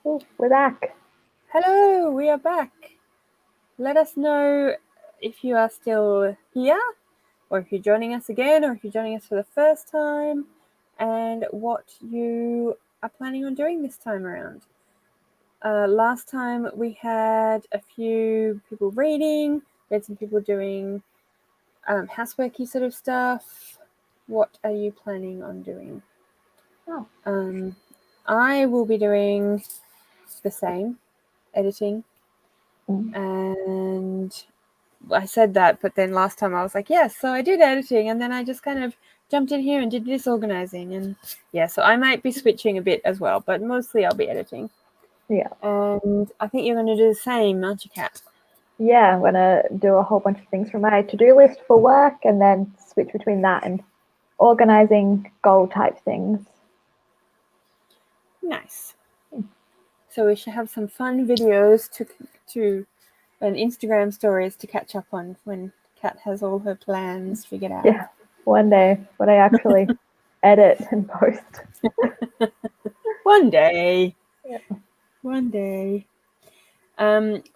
Oh, we're back. Hello, we are back. Let us know if you are still here, or if you're joining us again, or if you're joining us for the first time, and what you are planning on doing this time around. Last time we had a few people reading, we had some people doing houseworky sort of stuff. What are you planning on doing? Oh. I will be doing the same, editing. And I said that, but then last time I was like, yes, so I did editing, and then I just kind of jumped in here and did this organizing, and yeah, so I might be switching a bit as well, but mostly I'll be editing. Yeah. And I think you're going to do the same, aren't you, Kat? Yeah, I'm going to do a whole bunch of things from my to-do list for work and then switch between that and organizing goal type things. Nice. So we should have some fun videos to and Instagram stories to catch up on when Kat has all her plans figured out. Yeah, one day when I actually edit and post. One day. Yeah. One day.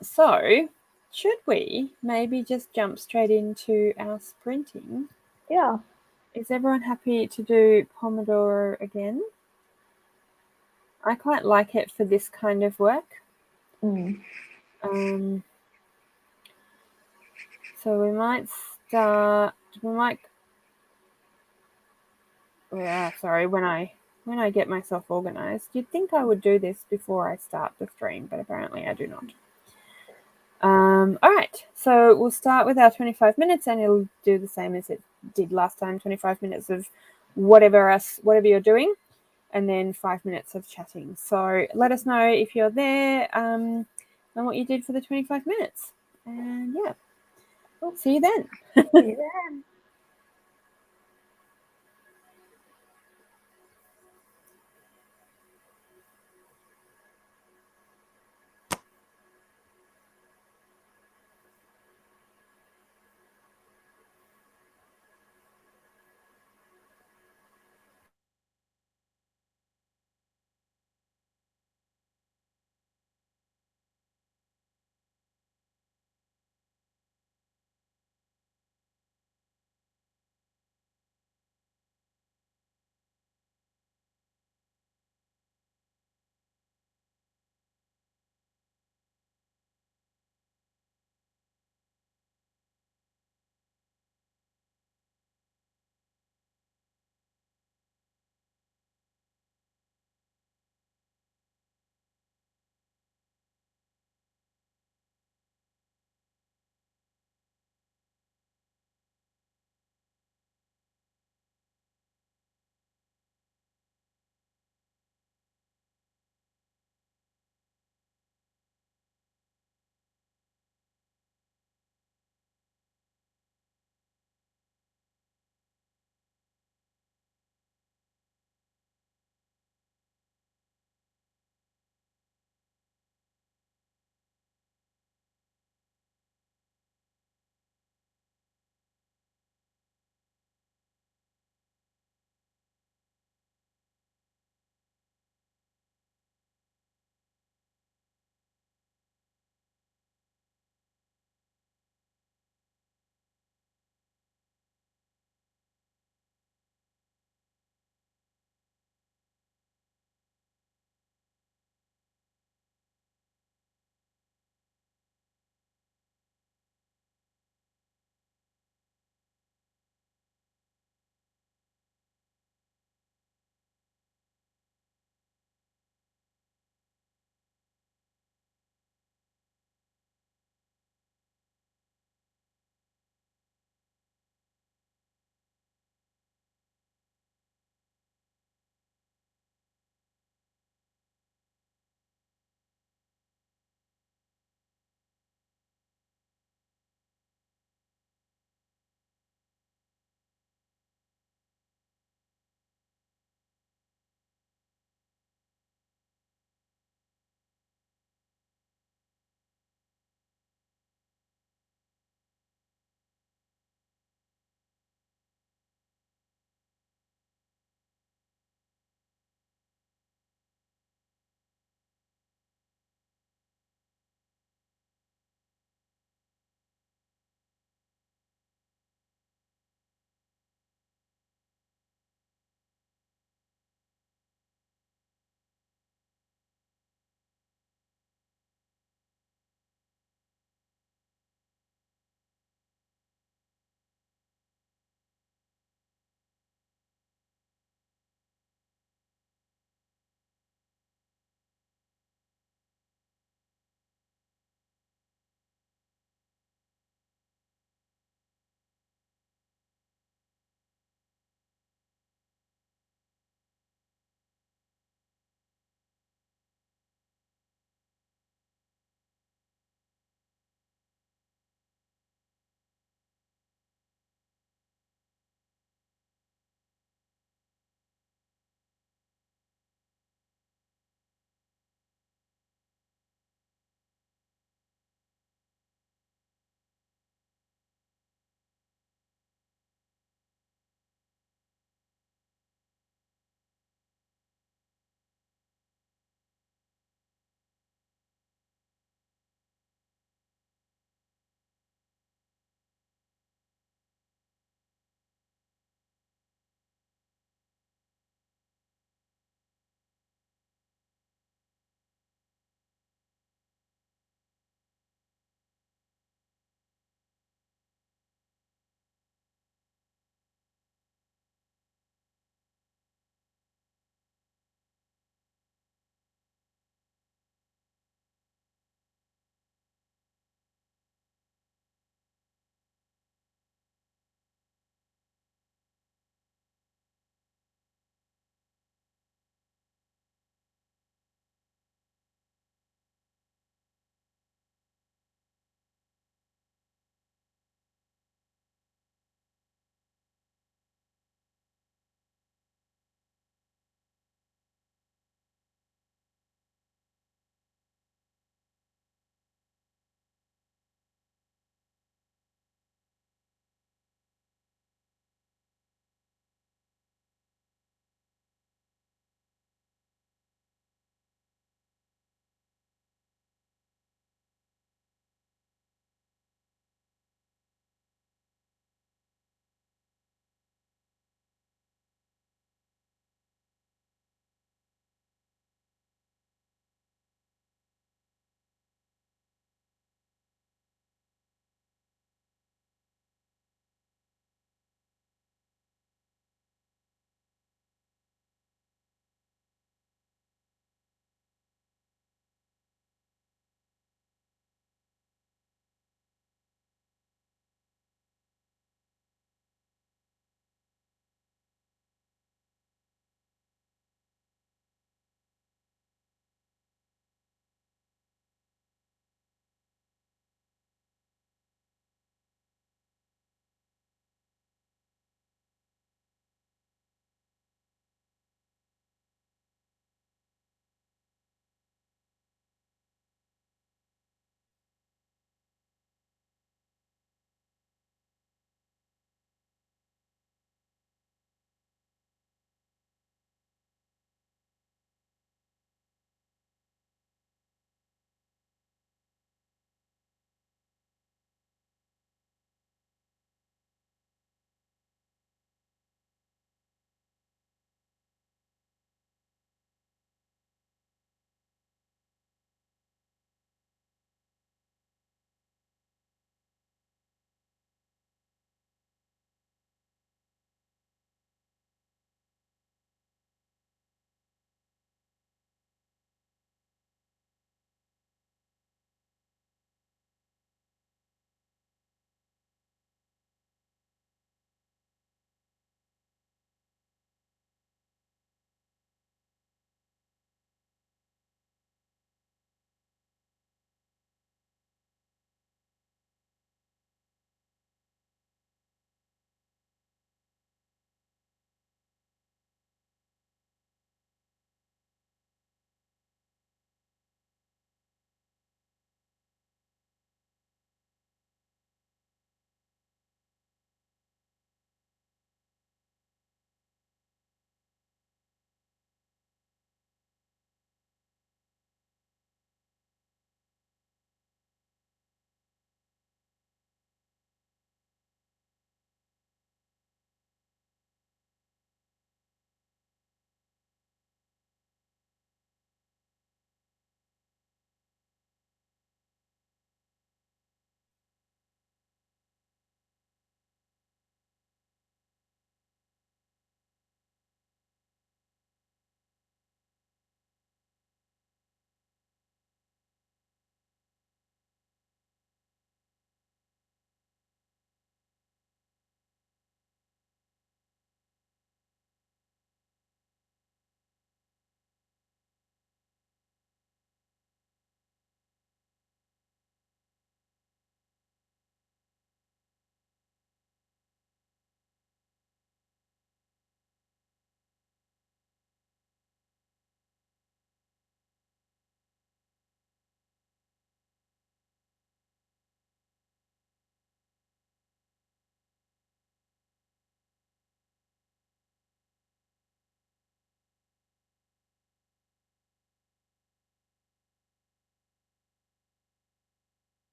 So should we maybe just jump straight into our sprinting? Yeah. Is everyone happy to do Pomodoro again? I quite like it for this kind of work. So we might start. Sorry. When I get myself organized, you'd think I would do this before I start the stream, but apparently I do not. All right, so we'll start with our 25 minutes, and it'll do the same as it did last time. 25 minutes of whatever you're doing, and then 5 minutes of chatting. So let us know if you're there and what you did for the 25 minutes. And yeah, see you then. See you then.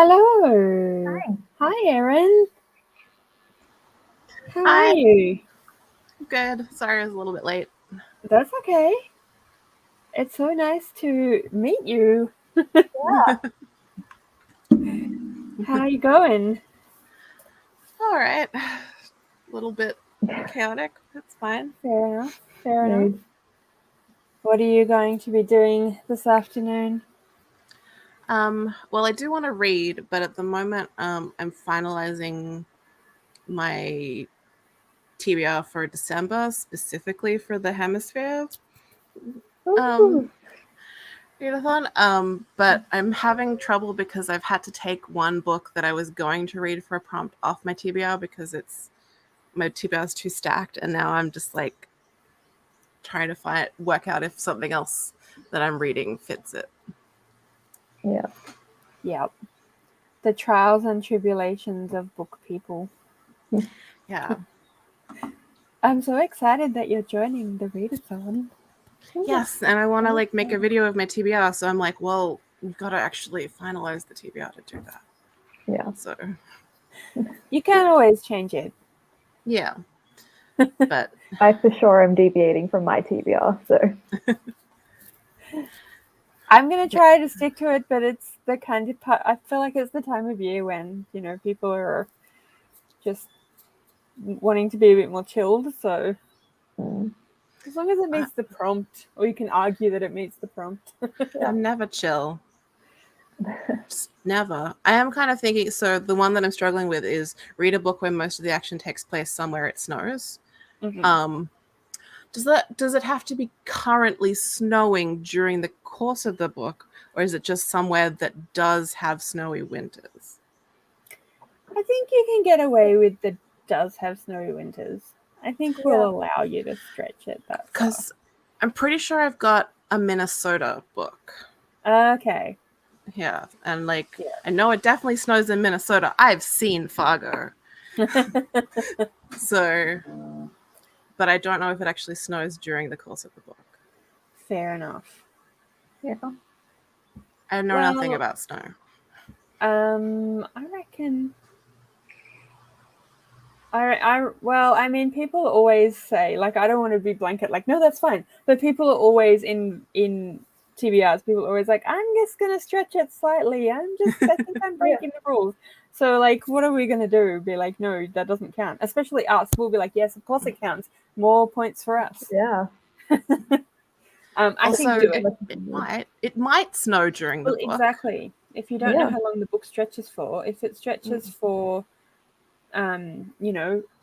Hello. Hi. Hi, Erin. How Hi. are you? Good. Sorry I was a little bit late. That's okay. It's so nice to meet you. Yeah. How are you going? All right. A little bit chaotic. It's fine. Fair enough. Fair Yeah. enough. What are you going to be doing this afternoon? Well, I do want to read, but at the moment, I'm finalizing my TBR for December, specifically for the Hemisphere Ooh. readathon. But I'm having trouble because I've had to take one book that I was going to read for a prompt off my TBR because my TBR is too stacked, and now I'm just like trying to work out if something else that I'm reading fits it. Yeah. Yep. The trials and tribulations of book people. Yeah. I'm so excited that you're joining the readathon. Yes, and I want to like make a video of my TBR, so I'm like, well, we've got to actually finalize the TBR to do that. Yeah. So You can always change it. yeah, but I for sure am deviating from my TBR, so I'm going to try to stick to it, but it's the kind of part, I feel like it's the time of year when, people are just wanting to be a bit more chilled. So as long as it meets the prompt, or you can argue that it meets the prompt. I'm never chill. Just never. I am kind of thinking, so the one that I'm struggling with is read a book where most of the action takes place somewhere it snows. Mhm. Does it have to be currently snowing during the course of the book, or is it just somewhere that does have snowy winters? I think you can get away with the does have snowy winters. I think we'll allow you to stretch it that far. Because I'm pretty sure I've got a Minnesota book. Okay. Yeah, and I know it definitely snows in Minnesota. I've seen Fargo. So, but I don't know if it actually snows during the course of the book. Fair enough. yeah. I know nothing about snow. I reckon. I mean, people always say, like, I don't want to be blanket, like, no, that's fine. But people are always in TBRs. People are always like, I'm just gonna stretch it slightly. I think I'm breaking the rules. So, like, what are we gonna do? Be like, no, that doesn't count. Especially us. We'll be like, yes, of course it counts. More points for us. Yeah. I think do it. It might snow during the book. Exactly. If you don't know how long the book stretches for, if it stretches for a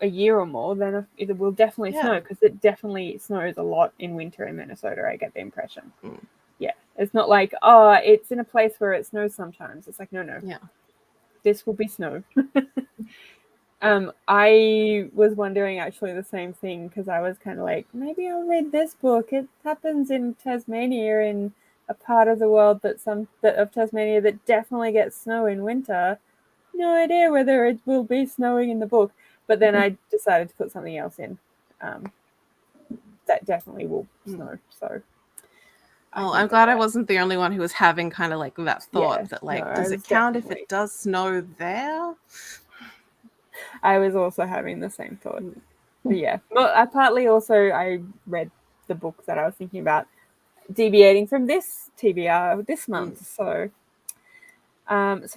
year or more, then it will definitely snow, because it definitely snows a lot in winter in Minnesota. I get the impression. Yeah, it's not like, it's in a place where it snows sometimes. It's like, no. Yeah, this will be snow. I was wondering actually the same thing, because I was kind of like, maybe I'll read this book. It happens in Tasmania, in a part of the world of Tasmania that definitely gets snow in winter. No idea whether it will be snowing in the book, but then I decided to put something else in that definitely will snow. So I'm glad I wasn't the only one who was having kind of like that thought that, like, does it count if it does snow there? I was also having the same thought. But yeah, well, I read the book that I was thinking about deviating from this TBR this month. So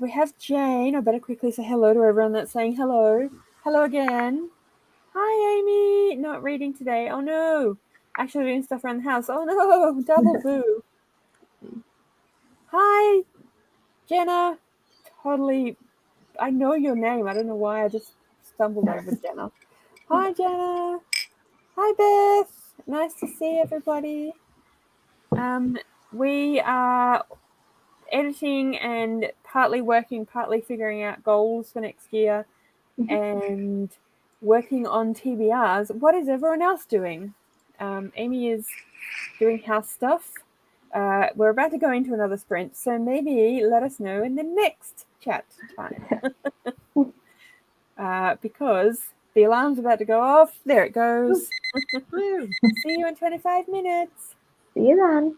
we have Jane. I better quickly say hello to everyone that's saying hello. Hello again. Hi, Amy. Not reading today. Oh no. Actually doing stuff around the house. Oh no. Double boo. Hi, Jenna. Totally. I know your name. I don't know why I just stumbled over Jenna. Hi, Jenna. Hi, Beth. Nice to see everybody. We are editing and partly working, partly figuring out goals for next year, and working on TBRs. What is everyone else doing? Amy is doing house stuff. We're about to go into another sprint, so maybe let us know in the next chat time. Because the alarm's about to go off. There it goes. See you in 25 minutes. See you then.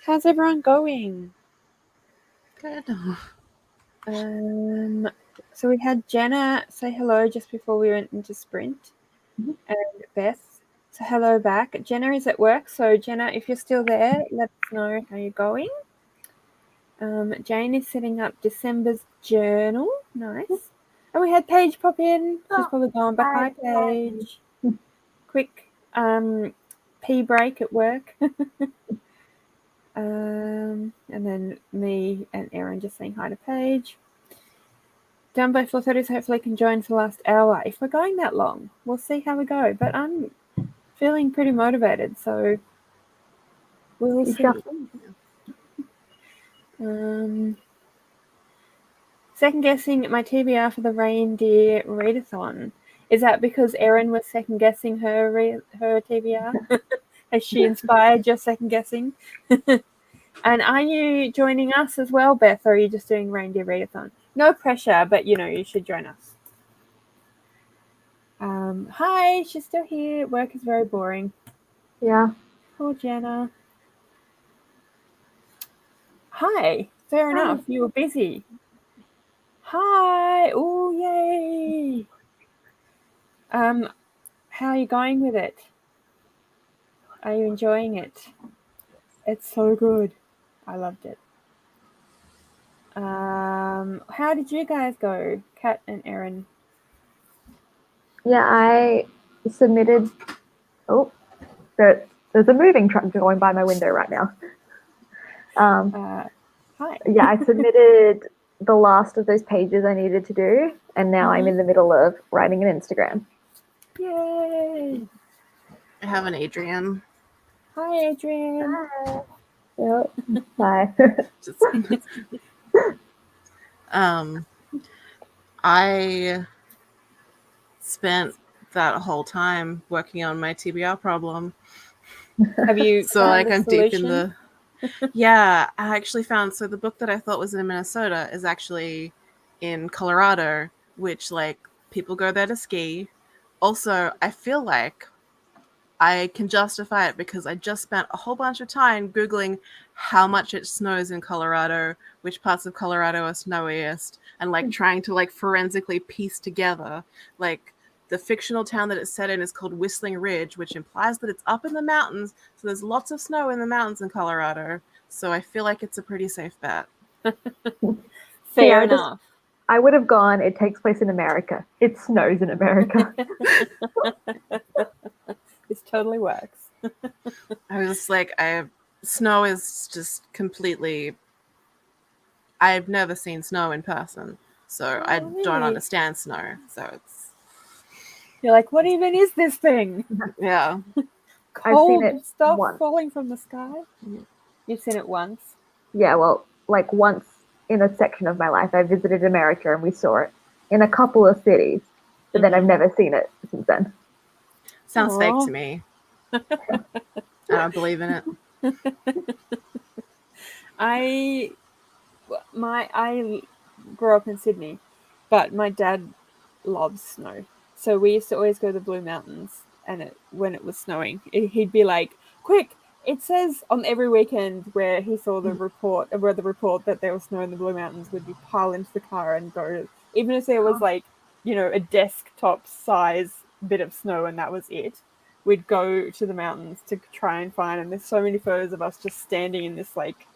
How's everyone going? Good. So we had Jenna say hello just before we went into sprint, Mhm. and Beth. So hello back. Jenna is at work, so Jenna, if you're still there, let us know how you're going. Jane is setting up December's journal. Nice. And we had Paige pop in. She's probably gone, but hi, Paige. Quick pee break at work. And then me and Erin just saying hi to Paige. Down by 4:30, so hopefully I can join for the last hour. If we're going that long, we'll see how we go. But I'm feeling pretty motivated, so we'll see. Second guessing my TBR for the reindeer readathon. Is that because Erin was second guessing her TBR? Has she inspired your second guessing? And are you joining us as well, Beth, or are you just doing reindeer readathon? No pressure, but you should join us. Hi, she's still here. Work is very boring. Yeah. Poor Jenna. Hi. Fair enough. You were busy. Hi. Oh, yay. How are you going with it? Are you enjoying it? It's so good. I loved it. How did you guys go, Kat and Erin? Yeah, I submitted. Oh, there's a moving truck going by my window right now. Hi. Yeah, I submitted the last of those pages I needed to do, and now I'm in the middle of writing an Instagram. Yay! I have an Adrian. Hi, Adrian. Hi. Yep. Hi. Just, I spent that whole time working on my TBR problem. Have you So found like the I'm solution? deep in the Yeah, I actually found the book that I thought was in Minnesota is actually in Colorado, which like people go there to ski. Also, I feel like I can justify it because I just spent a whole bunch of time Googling how much it snows in Colorado, which parts of Colorado are snowiest, and like trying to like forensically piece together like the fictional town that it's set in is called Whistling Ridge, which implies that it's up in the mountains. So there's lots of snow in the mountains in Colorado. So I feel like it's a pretty safe bet. Fair enough. I would have gone, it takes place in America. It snows in America. This totally works. I was like, snow is just completely. I've never seen snow in person, so I don't really? understand snow. So it's. You're like, what even is this thing? Yeah. I've seen Cold it stuff once. falling from the sky? You've seen it once? Yeah, well, like once in a section of my life, I visited America and we saw it in a couple of cities, but then I've never seen it since then. Sounds fake Aw. to me. I don't believe in it. I grew up in Sydney, but my dad loves snow. So we used to always go to the Blue Mountains, and when it was snowing, he'd be like, "Quick! It says on every weekend where he saw the report that there was snow in the Blue Mountains, would be pile into the car and go, even if there was like, a desktop size bit of snow and that was it. We'd go to the mountains to try and find, and there's so many photos of us just standing in this like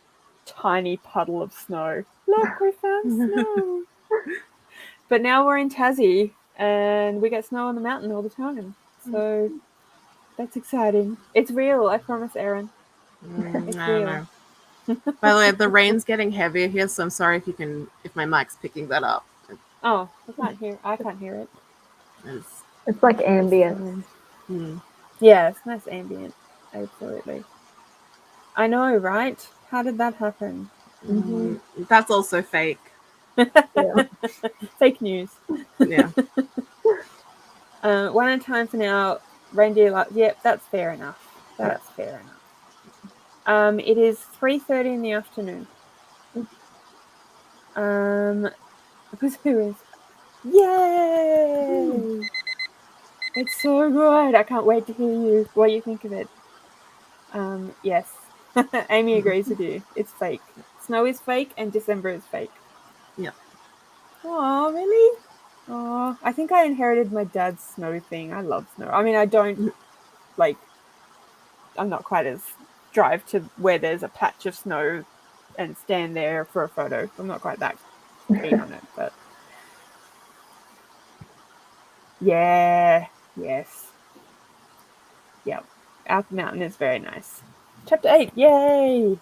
tiny puddle of snow. Look, we found snow. But now we're in Tassie and we get snow on the mountain all the time. So that's exciting. It's real, I promise, Erin. It's I real. don't know. By the way, the rain's getting heavier here, so I'm sorry if my mic's picking that up. Oh, I can't hear it. It's like ambient. Yeah, it's nice ambient. Absolutely. I know, right? How did that happen? That's also fake. Yeah. Fake news. Yeah. One at a time for now. Reindeer. Yep, that's fair enough. That's fair enough. It is 3:30 in the afternoon. Yay! It's so good. I can't wait to hear what you think of it. Yes. Amy agrees with you. It's fake. Snow is fake and December is fake. Yep. Oh, really? Oh, I think I inherited my dad's snow thing. I love snow. I mean, I don't like. I'm not quite as drive to where there's a patch of snow and stand there for a photo. I'm not quite that keen on it, but yeah, yes, yep. Our mountain is very nice. Chapter 8, yay!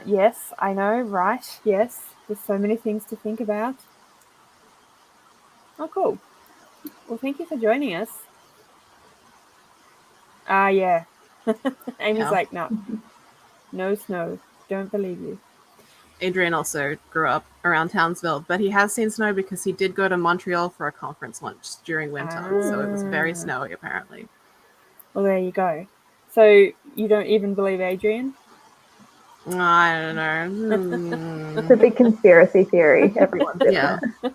Yes, I know, right? Yes, there's so many things to think about. Oh, cool. Well, thank you for joining us. Yeah. Amy's Yeah. like, no snow. Don't believe you. Adrian also grew up around Townsville, but he has seen snow because he did go to Montreal for a conference once during winter. So it was very snowy, apparently. Well, there you go. So you don't even believe Adrian? I don't know. It's a big conspiracy theory. Everyone's in Yeah. it.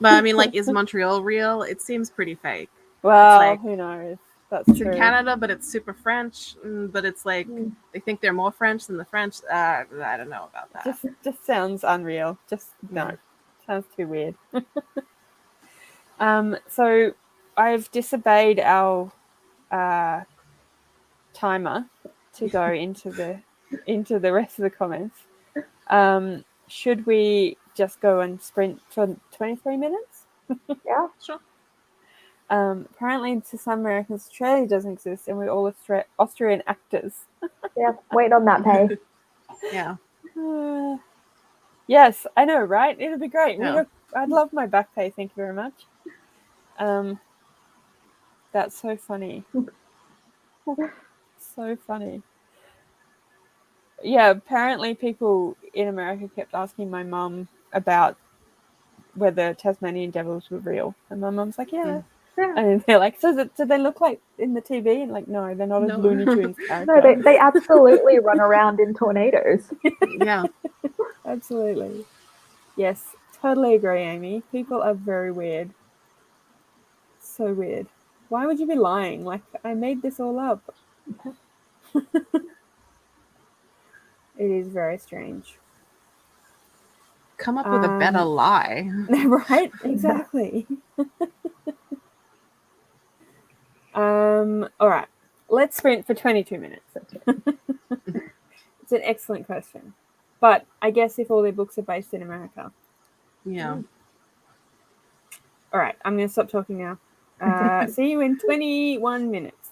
But I mean, like, is Montreal real? It seems pretty fake. Well, like- who knows? That's It's true. in Canada, but it's super French. But it's like they think they're more French than the French. I don't know about that. Just sounds unreal. Just no. Sounds too weird. So I've disobeyed our timer to go into the rest of the comments. Should we just go and sprint for 23 minutes? Yeah. Sure. Apparently, to some Americans, Australia doesn't exist, and we're all Austrian actors. Yeah. Wait on that pay. Yeah. Yes, I know, right? It'll be great. Yeah. I'd love my back pay. Thank you very much. That's so funny. So funny. Yeah, apparently people in America kept asking my mum about whether Tasmanian devils were real. And my mum's like, yeah. And they're like, so do they look like in the TV? And like, no, they're not a Looney Tunes character. No, they absolutely run around in tornadoes. Yeah. Absolutely. Yes, totally agree, Amy. People are very weird. So weird. Why would you be lying? Like, I made this all up. It is very strange. Come up with a better lie. Right? Exactly. All right. Let's sprint for 22 minutes. It's an excellent question. But I guess if all their books are based in America. Yeah. All right. I'm going to stop talking now. See you in 21 minutes.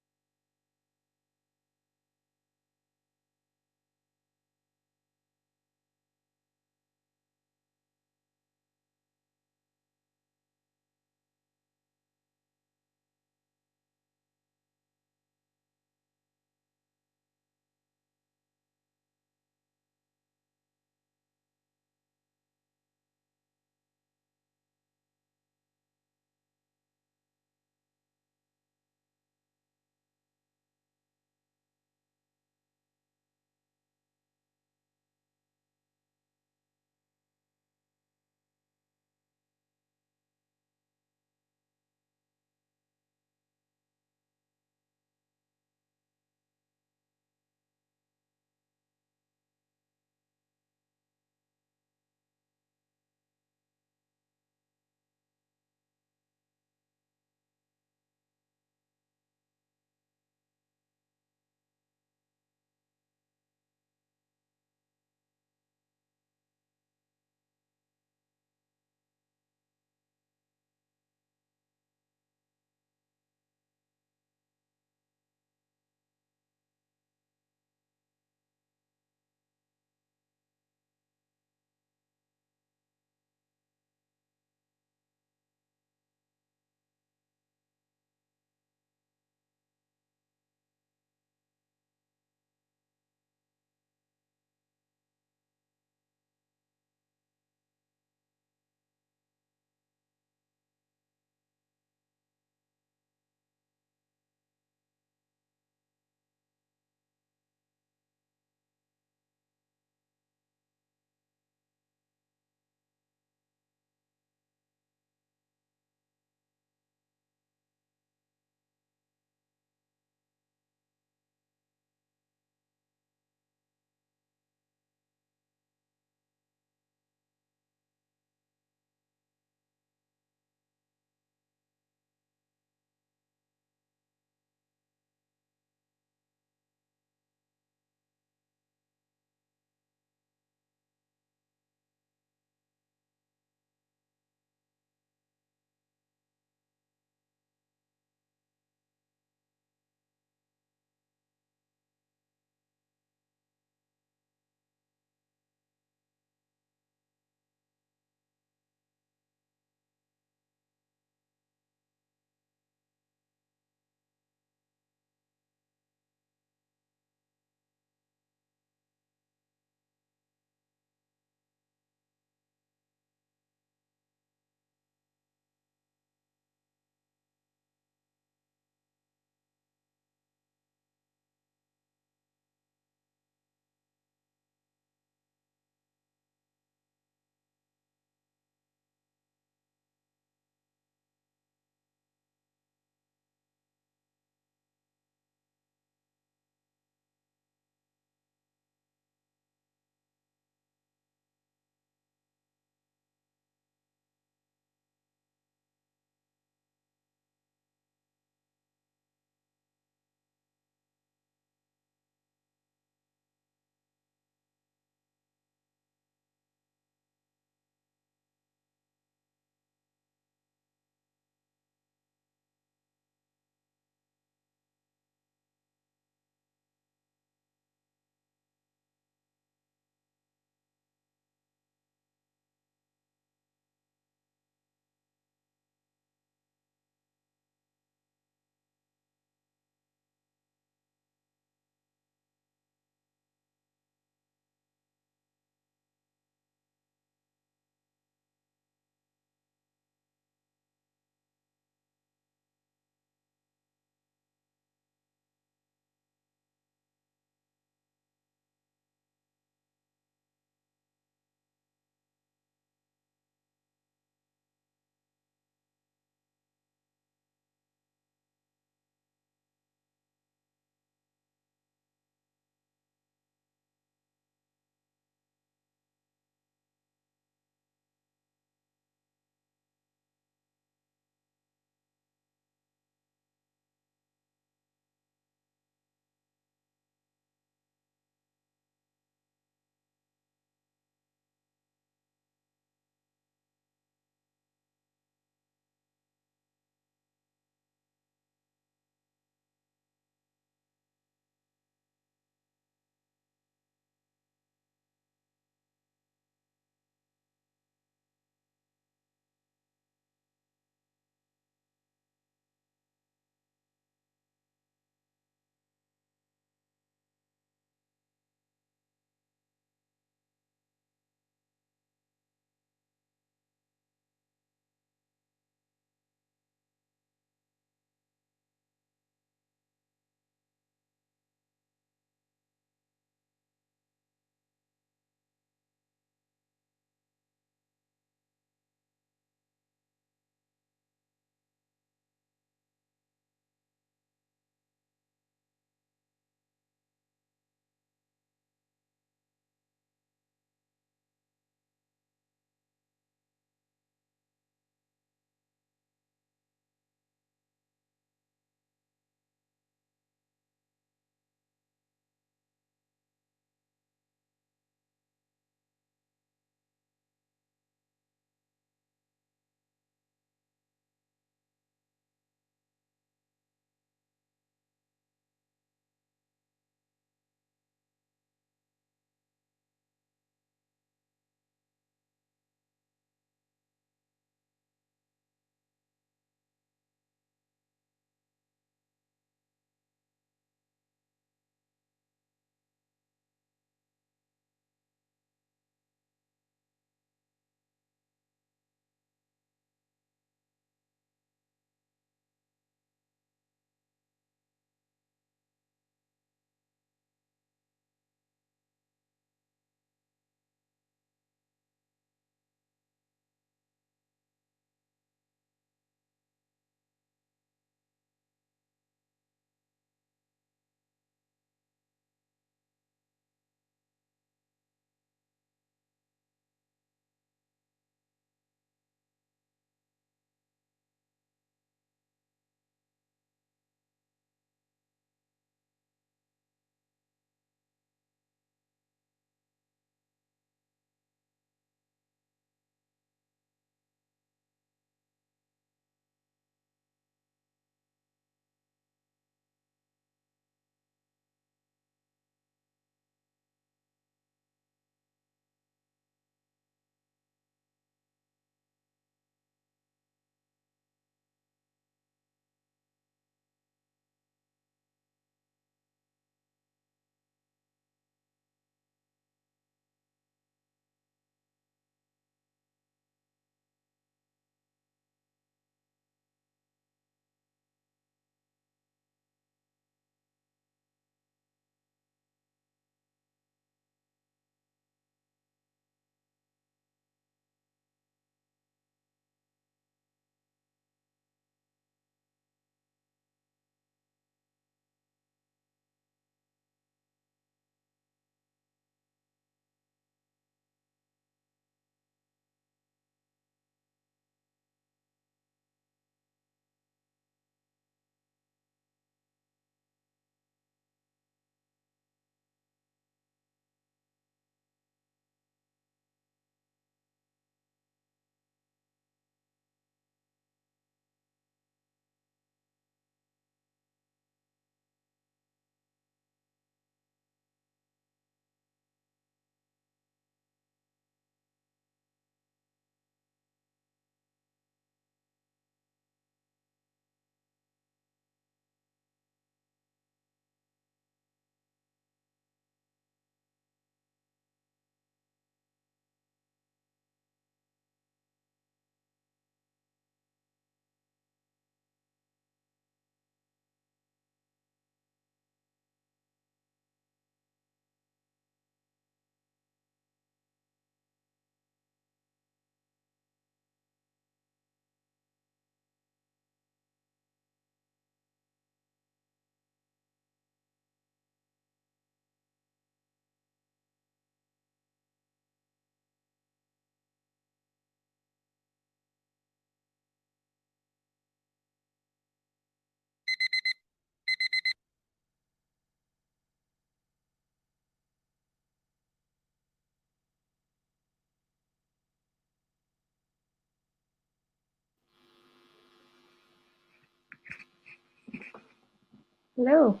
Hello.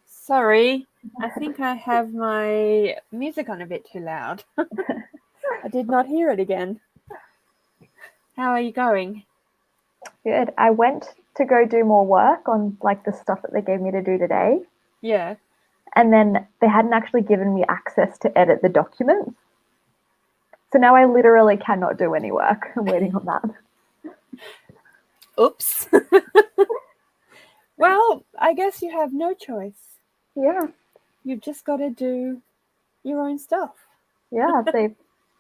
Sorry, I think I have my music on a bit too loud. I did not hear it again. How are you going? Good. I went to go do more work on like the stuff that they gave me to do today, Yeah. and then they hadn't actually given me access to edit the documents. So now I literally cannot do any work. I'm waiting on that. Oops. Well, I guess you have no choice. Yeah. You've just got to do your own stuff. Yeah.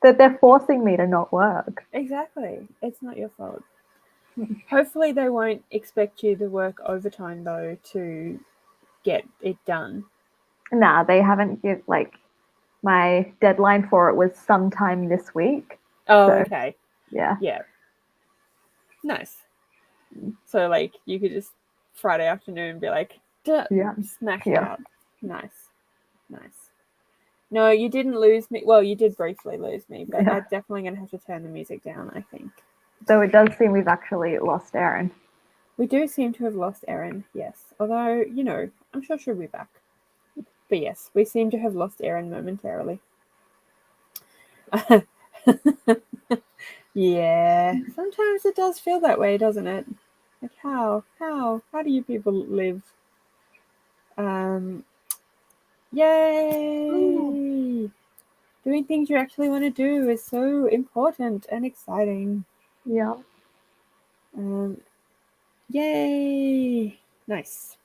They're forcing me to not work. Exactly. It's not your fault. Hopefully they won't expect you to work overtime though to get it done. Nah, they haven't give like my deadline for it was sometime this week. Oh, So, okay. yeah. Yeah. Nice. So like you could just Friday afternoon be like, duh, Yeah. smash it Yeah. out. Nice. Nice. No, you didn't lose me. Well, you did briefly lose me, but Yeah. I'm definitely going to have to turn the music down, I think. Though it does seem we've actually lost Erin. We do seem to have lost Erin, yes. Although, I'm sure she'll be back. But yes, we seem to have lost Erin momentarily. Yeah, sometimes it does feel that way, doesn't it? Like how do you people live? Yay! Ooh. Doing things you actually want to do is so important and exciting. Yeah. Yay! Nice.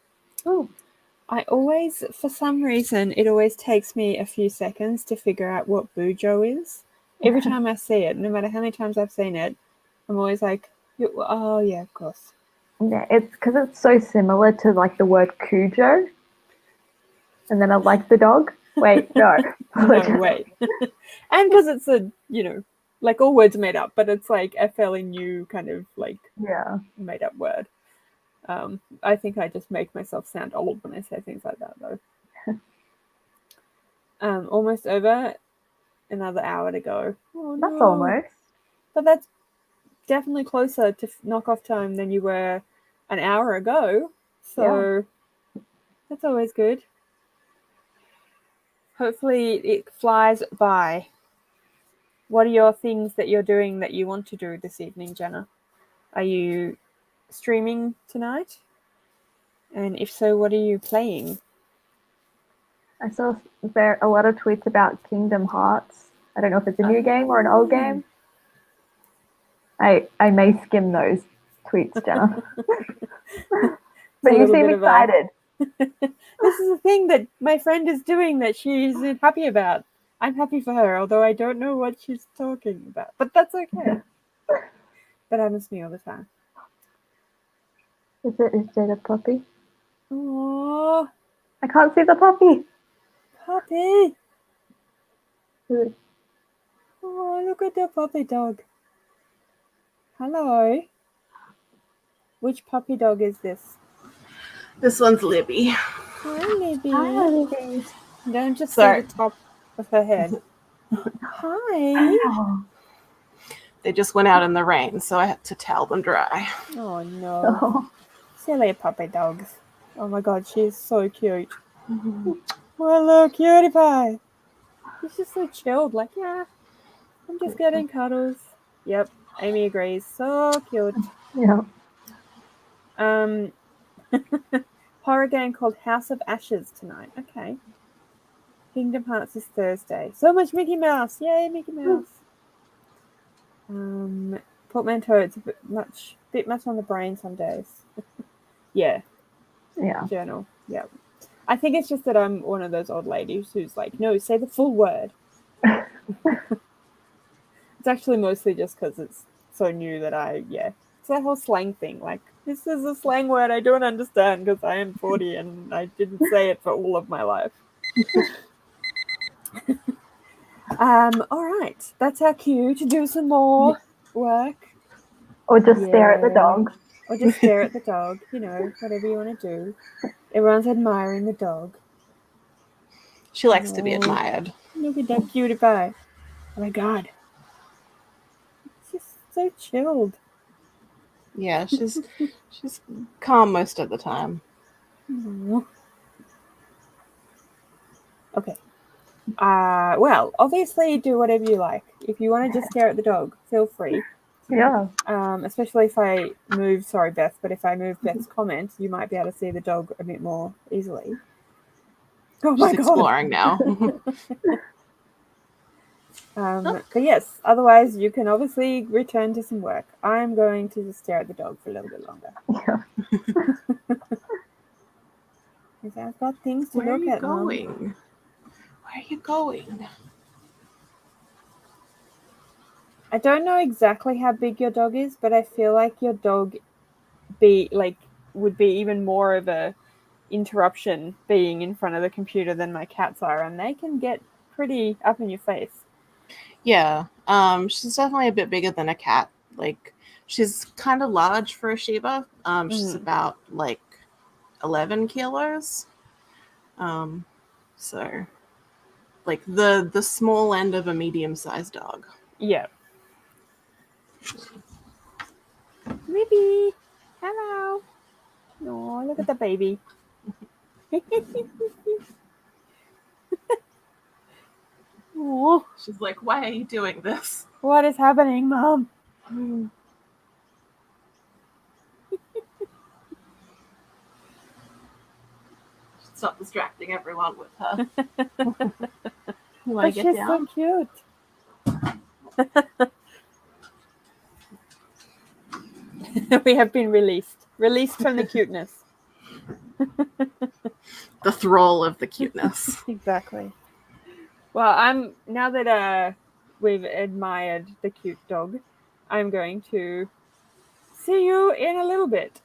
Ooh. I always, for some reason, it always takes me a few seconds to figure out what Bujo is. Every time I see it, no matter how many times I've seen it, I'm always like, oh yeah, of course. Yeah, it's because it's so similar to like the word Cujo. And then I like the dog. Wait, no. No, wait. And because it's like all words are made up, but it's like a fairly new kind of like made up word. I think I just make myself sound old when I say things like that, though. Almost over. Another hour to go. Oh, That's no. almost. But that's definitely closer to knockoff time than you were an hour ago. So that's always good. Hopefully it flies by. What are your things that you're doing that you want to do this evening, Jenna? Are you streaming tonight? And if so, what are you playing? I saw there a lot of tweets about Kingdom Hearts. I don't know if it's a new game or an old game. I may skim those tweets, Jenna. But you seem excited. This is a thing that my friend is doing that she's happy about. I'm happy for her, although I don't know what she's talking about. But that's okay. That happens to me all the time. Is it a puppy? Aww. I can't see the puppy. Puppy. Oh, look at the puppy dog. Hello. Which puppy dog is this? This one's Libby. Hi, Libby. Hi, Libby. Don't just see the top of her head. Hi. Wow. They just went out in the rain, so I had to towel them dry. Oh, no. Silly puppy dogs. Oh, my God. She's so cute. Hello, cutie pie. She's just so chilled. Like, yeah, I'm just getting cuddles. Yep. Amy agrees. So cute. Yeah. Horror game called House of Ashes tonight. Okay. Kingdom Hearts is Thursday. So much Mickey Mouse. Yay, Mickey Mouse. Portmanteau, it's a bit much on the brain some days. Yeah. Journal. Yeah. I think it's just that I'm one of those old ladies who's like, no, say the full word. It's actually mostly just because it's so new that it's that whole slang thing. Like, this is a slang word I don't understand because I am 40 and I didn't say it for all of my life. All right. That's our cue to do some more work. Or just stare at the dog. Or just stare at the dog, whatever you want to do. Everyone's admiring the dog. She likes to be Oh. admired. Look at that cutie pie. Oh my god. She's so chilled. Yeah, she's calm most of the time. Aw. Okay. Well, obviously do whatever you like. If you want to just stare at the dog, feel free. Yeah. Especially if I move, sorry Beth, but if I move Beth's comment, you might be able to see the dog a bit more easily. Oh my She's god. exploring now. But yes, otherwise you can obviously return to some work. I'm going to just stare at the dog for a little bit longer. Yeah. Because I've got things to Where are look you at, Mum. going? Where are you going? I don't know exactly how big your dog is, but I feel like your dog would be even more of a interruption being in front of the computer than my cats are, and they can get pretty up in your face. Yeah, she's definitely a bit bigger than a cat. Like, she's kind of large for a Shiba. She's about like 11 kilos. So like the small end of a medium-sized dog. Yeah. Libby, hello. Oh, look at the baby. Oh, She's like, why are you doing this? what is happening, Mom? Stop distracting everyone with her. You want But to get she's down? so cute. We have been released from the cuteness. The thrall of the cuteness. Exactly. Well, now that we've admired the cute dog, I'm going to see you in a little bit.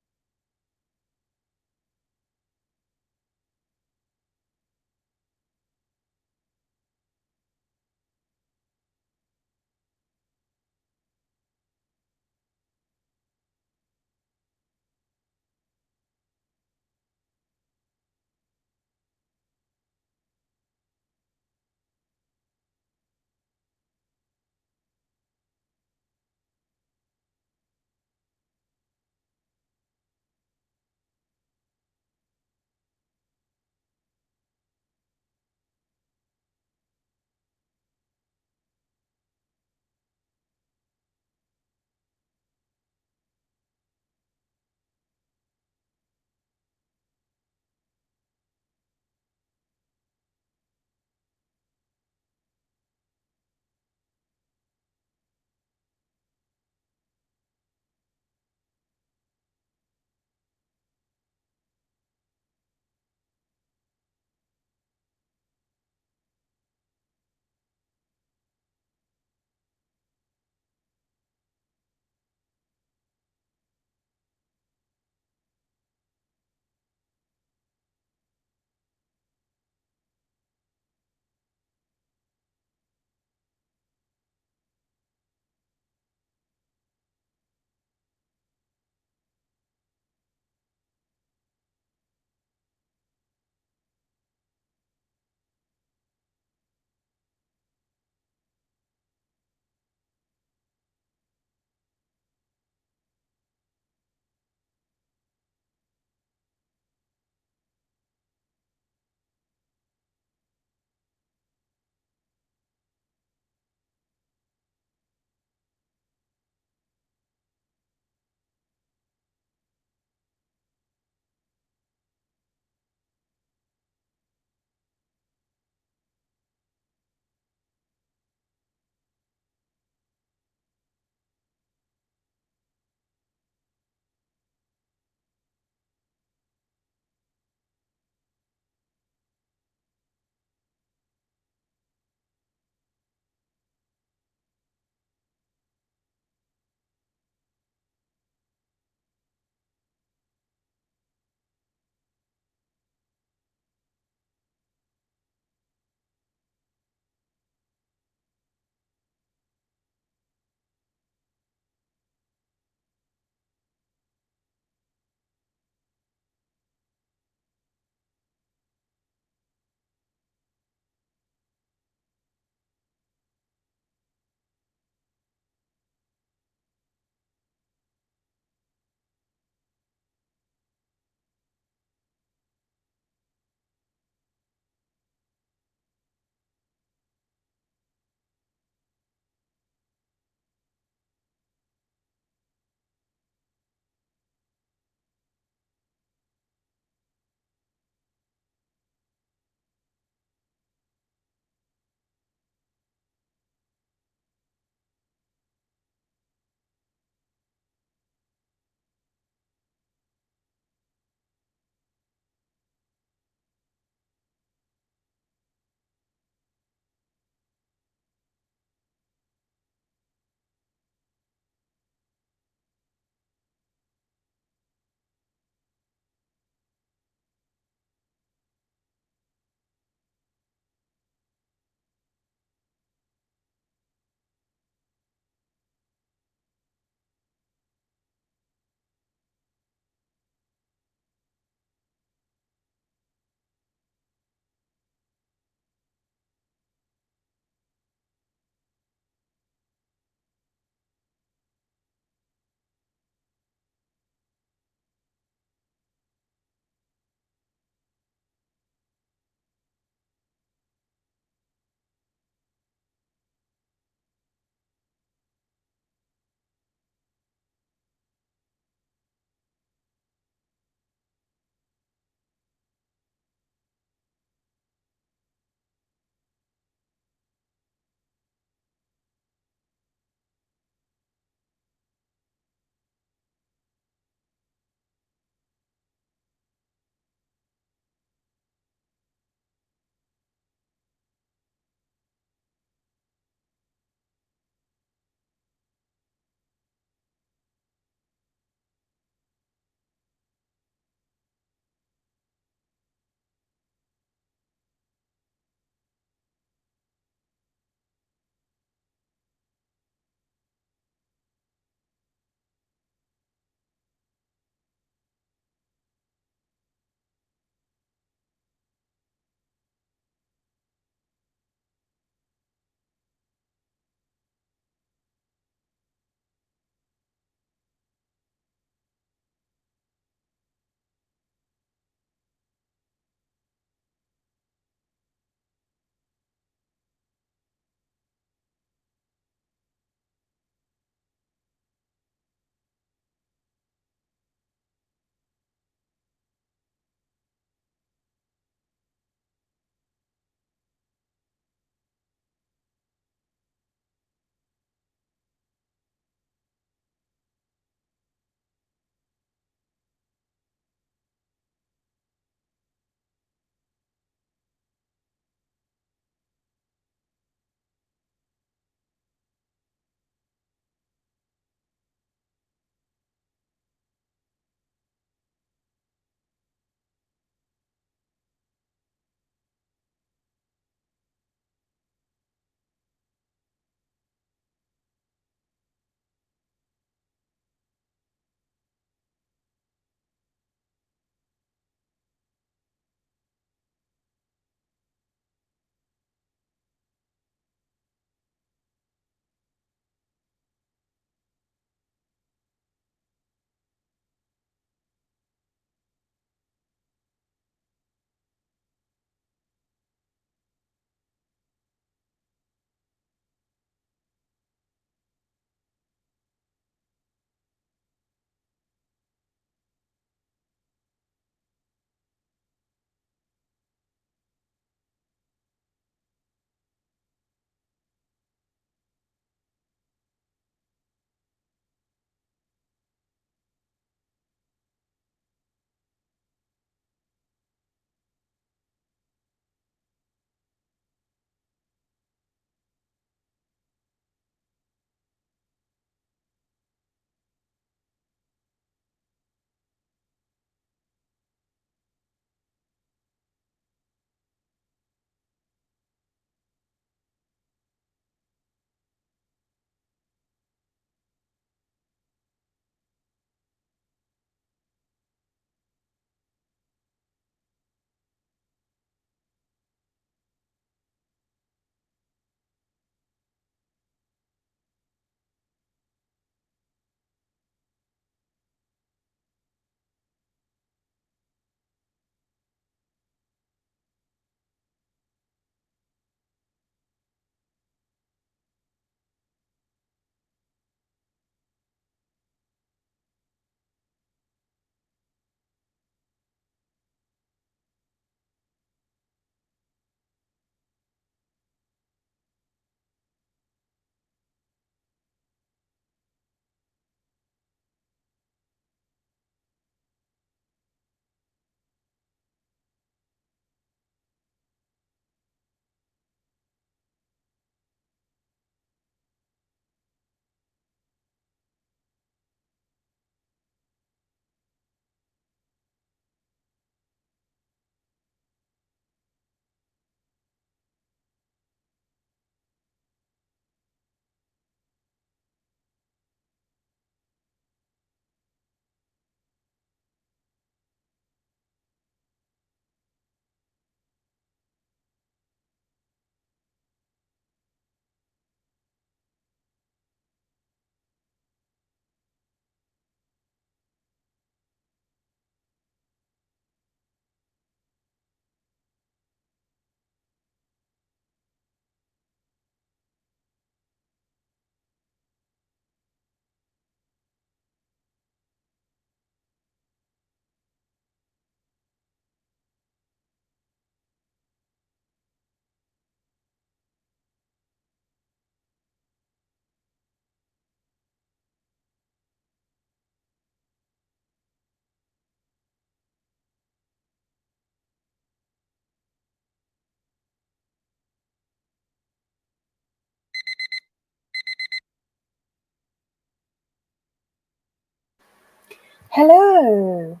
Hello.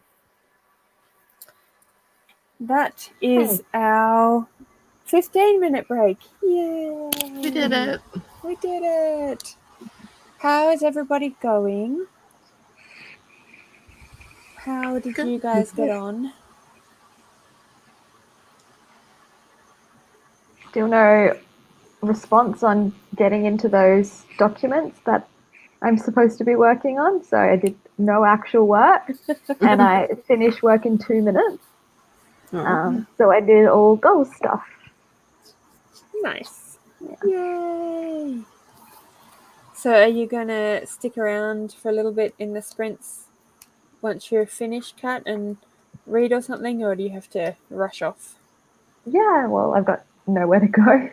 That is our 15-minute break. Yay! We did it. We did it. How is everybody going? How did Good. you guys get on? Still no response on getting into those documents that I'm supposed to be working on. So I did no actual work and I finished work in 2 minutes. So I did all goals stuff. Nice. Yeah. Yay! So are you going to stick around for a little bit in the sprints once you're finished, Kat, and read or something, or do you have to rush off? Yeah, well, I've got nowhere to go.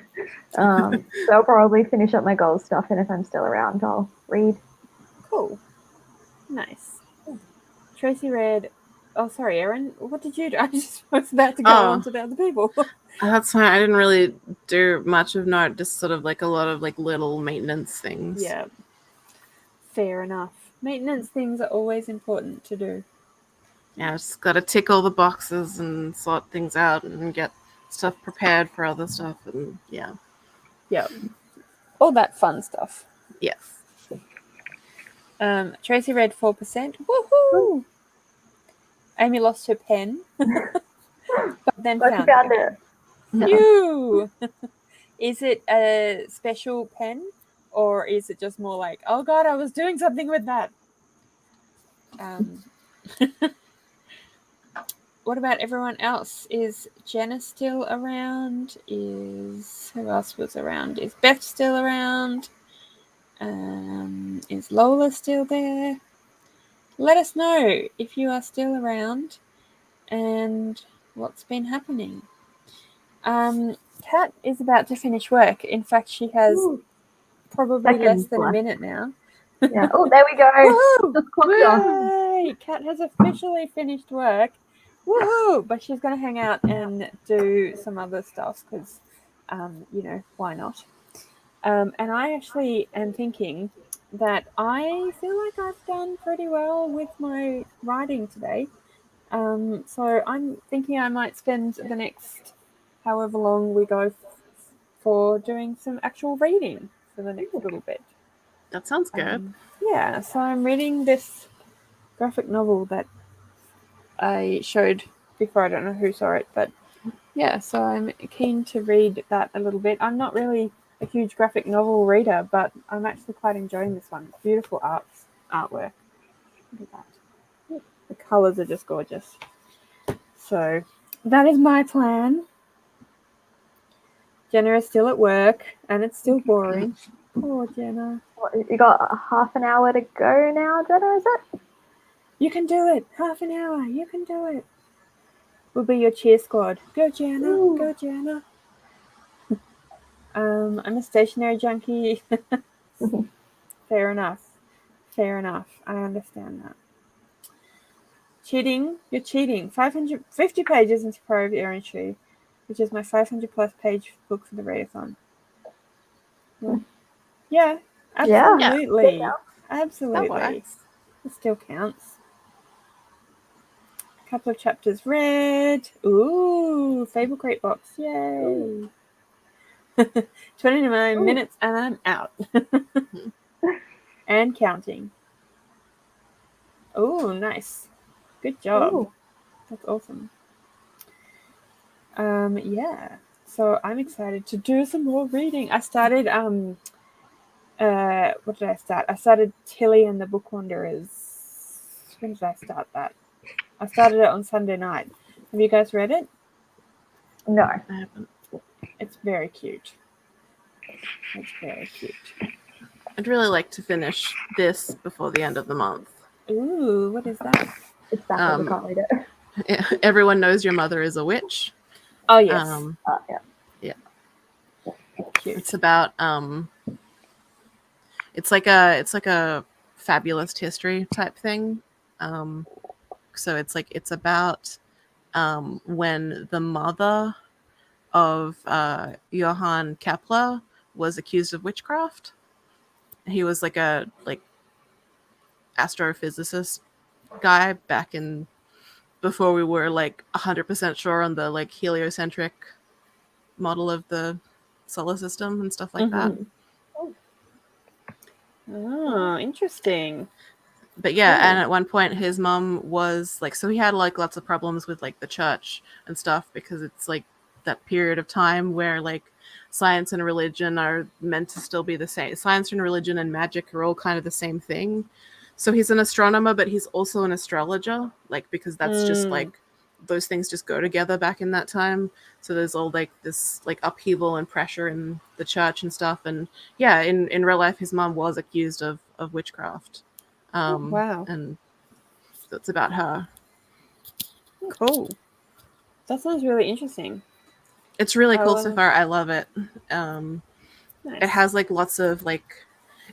So I'll probably finish up my goals stuff, and if I'm still around, I'll read. Cool. Nice. Tracy read. Oh, sorry, Erin. What did you do? I just was about to go on to the other people. That's fine. I didn't really do much of note, just sort of like a lot of like little maintenance things. Yeah. Fair enough. Maintenance things are always important to do. Yeah, just got to tick all the boxes and sort things out and get stuff prepared for other stuff. And yeah. Yeah. All that fun stuff. Yes. Tracy read 4%. Woohoo! Amy lost her pen, but then But found it. it. Phew! Is it a special pen, or is it just more like, oh god, I was doing something with that? What about everyone else? Is Jenna still around? Who else was around? Is Beth still around? Is Lola still there? Let us know if you are still around and what's been happening. Kat is about to finish work. In fact, she has probably less than a minute now. Yeah. Oh, there we go. Woohoo! Just clocked off. Yay! Kat has officially finished work. Woohoo! But she's going to hang out and do some other stuff because, why not? And I actually am thinking that I feel like I've done pretty well with my writing today. So I'm thinking I might spend the next however long we go for doing some actual reading for the next little bit. That sounds good. Yeah, so I'm reading this graphic novel that I showed before. I don't know who saw it, but yeah, so I'm keen to read that a little bit. I'm not really a huge graphic novel reader, but I'm actually quite enjoying this one. Beautiful artwork. Look at that. The colors are just gorgeous. So that is my plan. Jenna is still at work, and it's still boring. Poor Jenna. You got half an hour to go now, Jenna, is it? You can do it. Half an hour. You can do it. We'll be your cheer squad. Go, Jenna. Ooh. Go, Jenna. I'm a stationary junkie. Fair enough. Fair enough. I understand that. Cheating. You're cheating. 550 pages into Power of Erin Tree, which is my 500 plus page book for the readathon. Yeah, absolutely. Yeah. Absolutely. It still counts. A couple of chapters read. Ooh, Fable Crate box. Yay. 29 minutes and I'm out. And counting. Oh, nice. Good job. Ooh. That's awesome. Yeah. So I'm excited to do some more reading. I started what did I start? I started Tilly and the Book Wanderers. When did I start that? I started it on Sunday night. Have you guys read it? No. I haven't. It's very cute. It's very cute. I'd really like to finish this before the end of the month. Ooh, what is that? It's that we can't read it. Everyone Knows Your Mother is a Witch. Oh, yes. Yeah. Cute. It's about it's like a fabulous history type thing. So it's about when the mother of Johann Kepler was accused of witchcraft. He was like a astrophysicist guy back in before we were like 100% sure on the like heliocentric model of the solar system and stuff like that. Oh, interesting. But yeah, Cool. and at one point his mom was like, so he had like lots of problems with like the church and stuff because it's like that period of time where like science and religion are meant to still be the same. Science and religion and magic are all kind of the same thing. So he's an astronomer, but he's also an astrologer, like because that's just like those things just go together back in that time. So there's all like this like upheaval and pressure in the church and stuff. And yeah, in real life, his mom was accused of witchcraft. Wow. And that's about her. Cool. That sounds really interesting. It's really cool so wanna- far. I love it. Nice. It has like lots of like,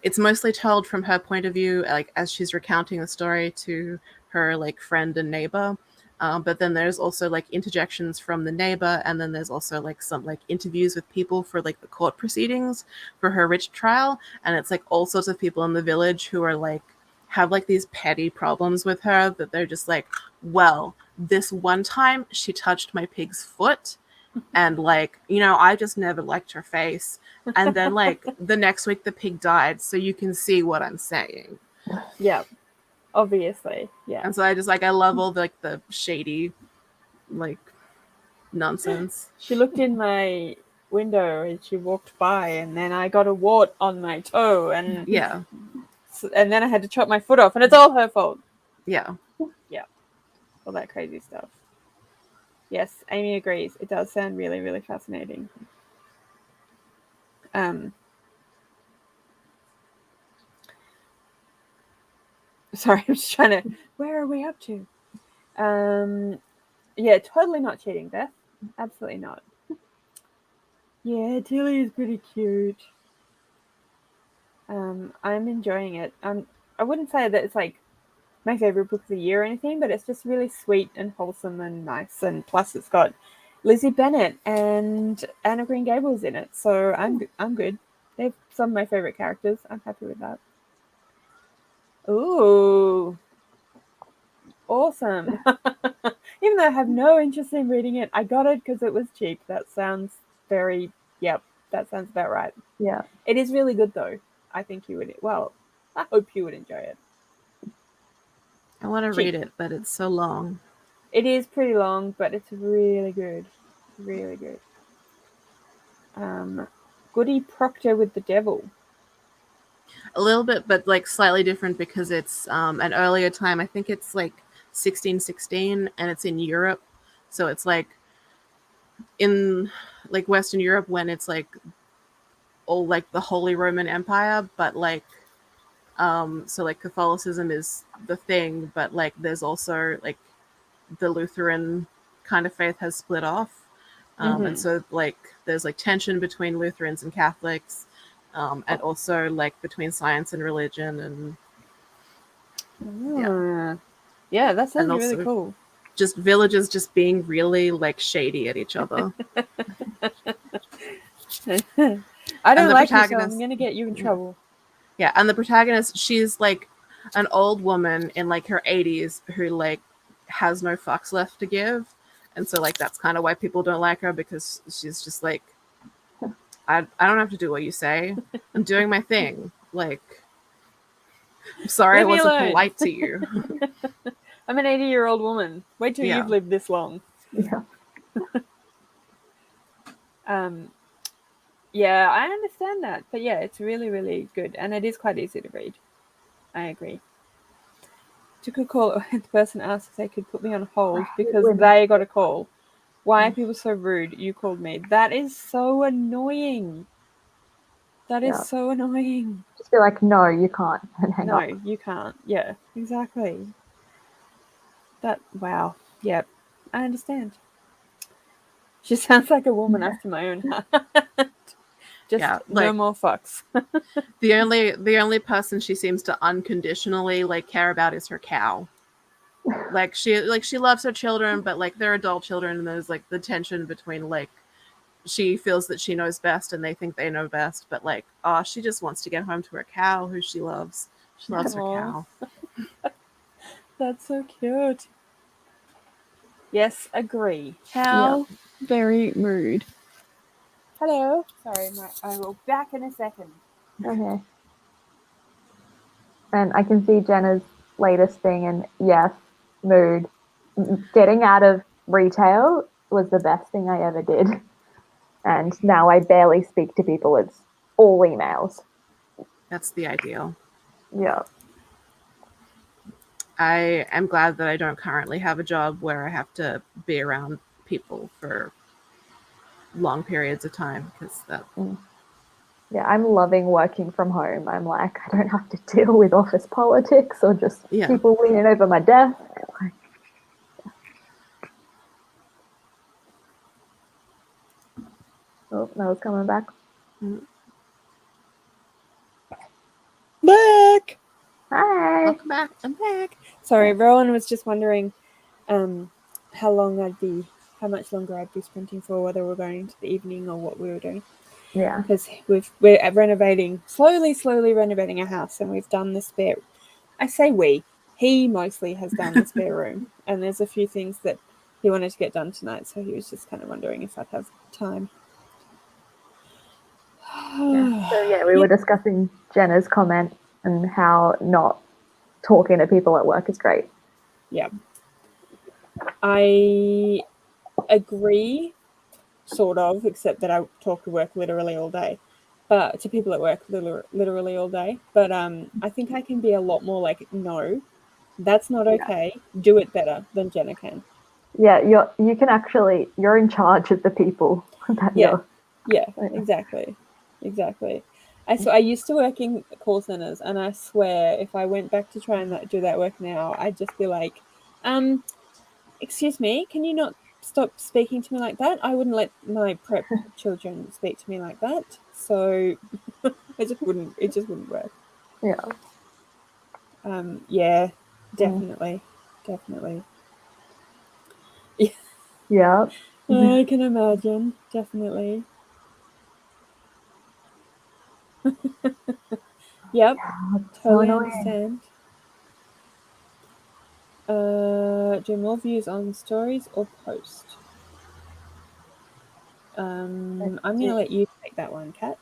it's mostly told from her point of view, like as she's recounting the story to her like friend and neighbor. But then there's also like interjections from the neighbor, and then there's also like some like interviews with people for like the court proceedings for her witch trial, and it's like all sorts of people in the village who are like have like these petty problems with her that they're just like, well, this one time she touched my pig's foot, and like, you know, I just never liked her face, and then like the next week the pig died, so you can see what I'm saying. Yeah. Obviously, yeah. And so I just like, I love all the, like the shady like nonsense. She looked in my window and she walked by, and then I got a wart on my toe, and Yeah. and then I had to chop my foot off, and it's all her fault. Yeah. All that crazy stuff. Yes, Amy agrees. It does sound really, really fascinating. Sorry, I'm just trying to. Where are we up to? Yeah, totally not cheating, Beth. Absolutely not. Yeah, Tilly is pretty cute. I'm enjoying it. I wouldn't say that it's like my favorite book of the year or anything, but it's just really sweet and wholesome and nice. And plus, it's got Lizzie Bennet and Anna Green Gables in it, so I'm good. They're some of my favorite characters. I'm happy with that. Ooh, awesome! Even though I have no interest in reading it, I got it because it was cheap. That sounds very yep. That sounds about right. Yeah. It is really good though. I think you would. Well, I hope you would enjoy it. I want to read it, but it's so long. It is pretty long, but it's really good. Really good. Goody Proctor with the Devil. A little bit, but like slightly different because it's an earlier time. I think it's like 1616, and it's in Europe. So it's like in like Western Europe when it's like all like the Holy Roman Empire, but like so like Catholicism is the thing, but like there's also like the Lutheran kind of faith has split off. And so like there's like tension between Lutherans and Catholics, and also like between science and religion, and Yeah, that sounds and really also cool. just villages just being really like shady at each other. I don't the like you, so I'm protagonist- gonna get you in trouble. Yeah, and the protagonist, she's like an old woman in like her 80s who like has no fucks left to give, and so like that's kind of why people don't like her, because she's just like, I don't have to do what you say. I'm doing my thing. Like, I'm sorry I Leave me wasn't alone. polite to you. I'm an 80-year-old woman. Wait till Yeah. you've lived this long. Yeah. Yeah, I understand that. But yeah, it's really, really good. And it is quite easy to read. I agree. Took a call. The person asked if they could put me on hold because they got a call. Why are people so rude? You called me. That is so annoying. That is so annoying. Just be like, no, you can't, and hang up. No, you can't. Yeah, exactly. Wow. Yep, I understand. She sounds like a woman after my own heart. Just Yeah, no like- more fucks. The only person she seems to unconditionally like care about is her cow. Like she loves her children, but like they're adult children, and there's like the tension between like she feels that she knows best and they think they know best, but like, oh, she just wants to get home to her cow who she loves. She loves her Aw. cow. That's so cute. Yes, agree. How very rude. Hello. Sorry, I will back in a second. Okay. And I can see Jenna's latest thing, and yes, mood. Getting out of retail was the best thing I ever did. And now I barely speak to people. It's all emails. That's the ideal. Yeah. I am glad that I don't currently have a job where I have to be around people for long periods of time, because that. Yeah, I'm loving working from home. I'm like, I don't have to deal with office politics or just people leaning over my desk. Like, oh, Mel's coming back. Back. Hi. Welcome back. I'm back. Sorry, Rowan was just wondering how much longer I'd be sprinting for, whether we're going into the evening or what we were doing. Yeah. Because we're renovating, slowly renovating our house, and we've done the spare. I say we. He mostly has done the spare room, and there's a few things that he wanted to get done tonight, so he was just kind of wondering if I'd have time. So yeah, we were discussing Jenna's comment and how not talking to people at work is great. Yeah. I agree, sort of, except that I talk to work literally all day. But to people at work literally all day. But I think I can be a lot more like, no, that's not okay. Do it better than Jenna can. Yeah, you can actually, you're in charge of the people that Yeah, you're. exactly. I used to work in call centers, and I swear if I went back to try and do that work now, I'd just be like, excuse me, can you not stop speaking to me like that? I wouldn't let my prep children speak to me like that. So it just wouldn't work. Yeah. Yeah, definitely. Yeah. I can imagine, definitely. Yep, totally so understand. Do more views on stories or post? I'm gonna let you take that one, Kat.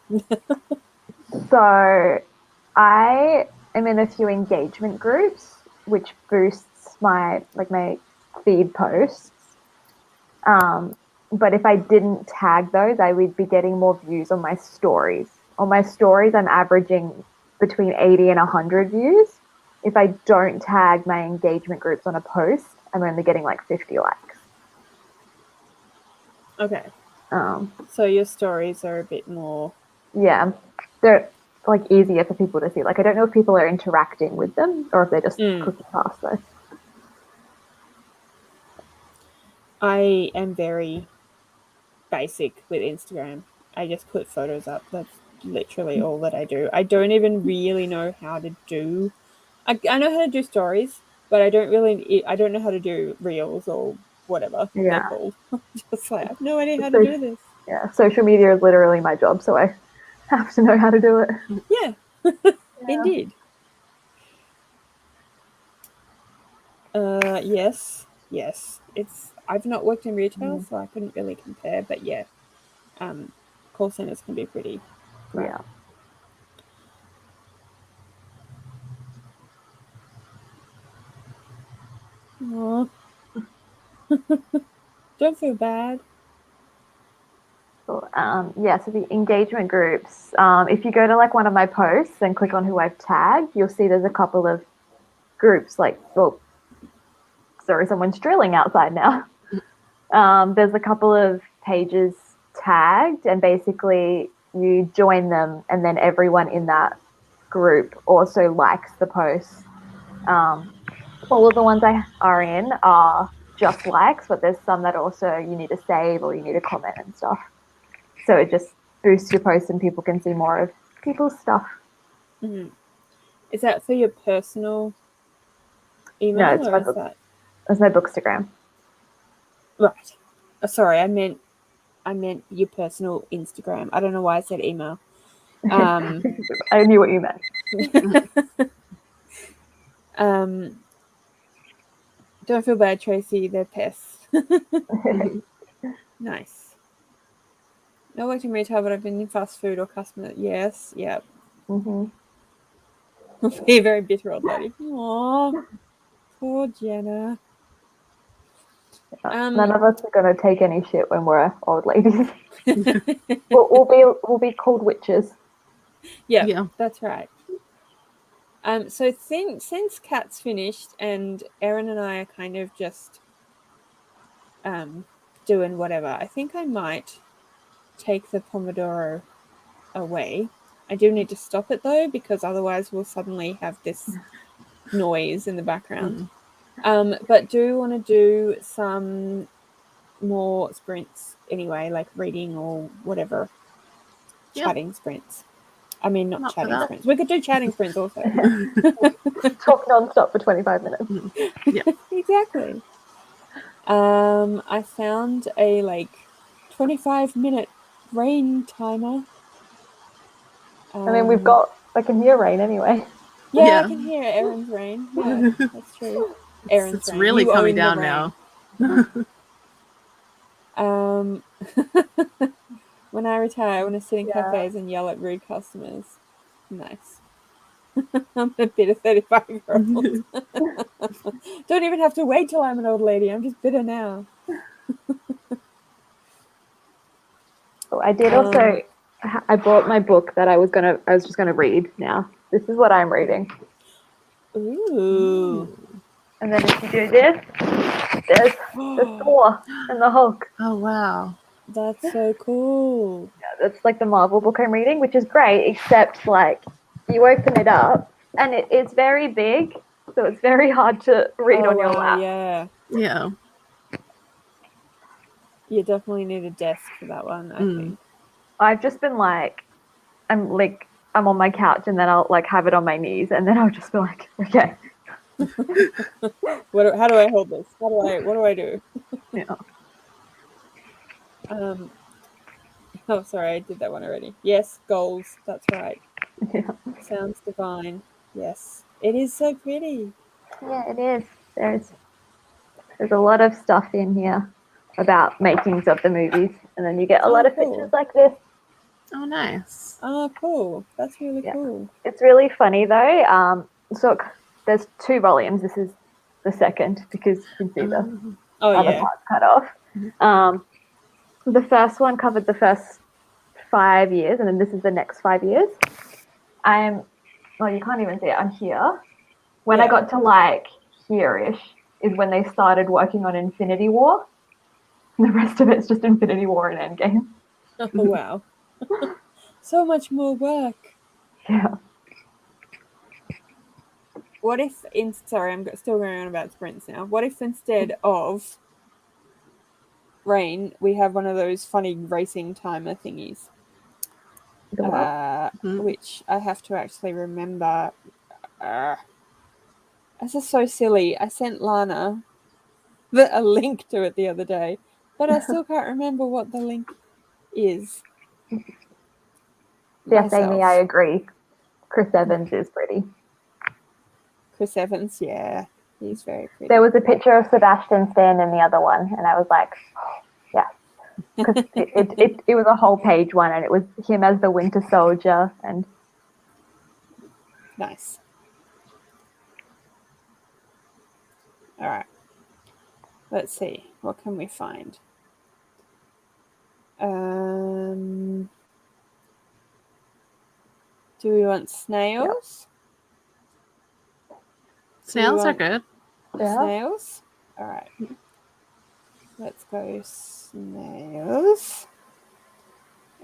So I am in a few engagement groups, which boosts my feed posts. But if I didn't tag those, I would be getting more views on my stories. On my stories, I'm averaging between 80 and 100 views. If I don't tag my engagement groups on a post, I'm only getting like 50 likes. Okay. So your stories are a bit more. Yeah, they're like easier for people to see. Like I don't know if people are interacting with them or if they're just clicking past those. I am very basic with Instagram. I just put photos up. That's literally all that I do. I don't even really know how to do. I know how to do stories, but I don't know how to do reels or whatever they're called. Just like I have no idea how to do this. Yeah, social media is literally my job, so I have to know how to do it. Yeah, indeed. Yes. I've not worked in retail, so I couldn't really compare. But yeah, call centers can be pretty crap. Yeah. Don't feel bad. So the engagement groups. If you go to like one of my posts and click on who I've tagged, you'll see there's a couple of groups. Sorry, someone's drilling outside now. There's a couple of pages tagged, and basically you join them, and then everyone in that group also likes the post. All of the ones I are in are just likes, but there's some that also you need to save or you need to comment and stuff. So it just boosts your post and people can see more of people's stuff. Mm-hmm. Is that for your personal email? No, it's my Bookstagram. Right. Oh, sorry, I meant your personal Instagram. I don't know why I said email. I knew what you meant. Don't feel bad, Tracy. They're pests. Nice. I worked in retail, but I've been in fast food or customer. Yes, yeah. hmm Be a very bitter old lady. Aww, poor Jenna. None of us are gonna take any shit when we're old ladies. We'll be called witches. Yeah, that's right. So since Kat's finished and Erin and I are kind of just doing whatever, I think I might take the Pomodoro away. I do need to stop it though, because otherwise we'll suddenly have this noise in the background. But do want to do some more sprints anyway, like reading or whatever. Chatting sprints. I mean, not chatting sprints. We could do chatting sprints also. Talk non-stop for 25 minutes. Yeah. Exactly. I found a 25-minute rain timer. I mean, I can hear rain anyway. Yeah, I can hear Erin's rain. Yeah, that's true. Erin's It's rain. really You coming own down the rain. now. When I retire, I want to sit in cafes and yell at rude customers. Nice. I'm a bitter 35-year-old. Don't even have to wait till I'm an old lady. I'm just bitter now. I did also. I bought my book that I was just gonna read. Now this is what I'm reading. Ooh. And then if you do this, there's the Thor and the Hulk. Oh wow. That's so cool. Yeah, that's like the Marvel book I'm reading, which is great, except like you open it up and it's very big, so it's very hard to read on your lap. Yeah. Yeah. You definitely need a desk for that one, I think. I've just been I'm on my couch and then I'll have it on my knees and then I'll just be like, okay. How do I hold this? What do I do? Yeah. Oh, sorry, I did that one already. Yes, goals. That's right. Yeah. Sounds divine. Yes, it is so pretty. Yeah, it is. There's a lot of stuff in here about makings of the movies, and then you get a lot of pictures like this. Oh, nice. Oh, cool. That's really cool. It's really funny though. So there's 2 volumes. This is the second because you can see the other part cut off. The first one covered the first 5 years, and then this is the next 5 years. You can't even see it. I'm here. When I got to here-ish is when they started working on Infinity War. The rest of it's just Infinity War and Endgame. Oh, wow. So much more work. Yeah. What if, sorry, I'm still going on about sprints now. What if instead of rain, we have one of those funny racing timer thingies? Which I have to actually remember. This is so silly. I sent Lana a link to it the other day, but I still can't remember what the link is. Yes, Amy, I agree. Chris Evans is pretty. Chris Evans, yeah, he's very pretty. There was a picture of Sebastian Stan in the other one, and I was like, oh, yeah. Because it was a whole page one, and it was him as the Winter Soldier. And nice. All right. Let's see. What can we find? Do we want snails? Yeah. Snails are good. Snails? All right. Let's go snails.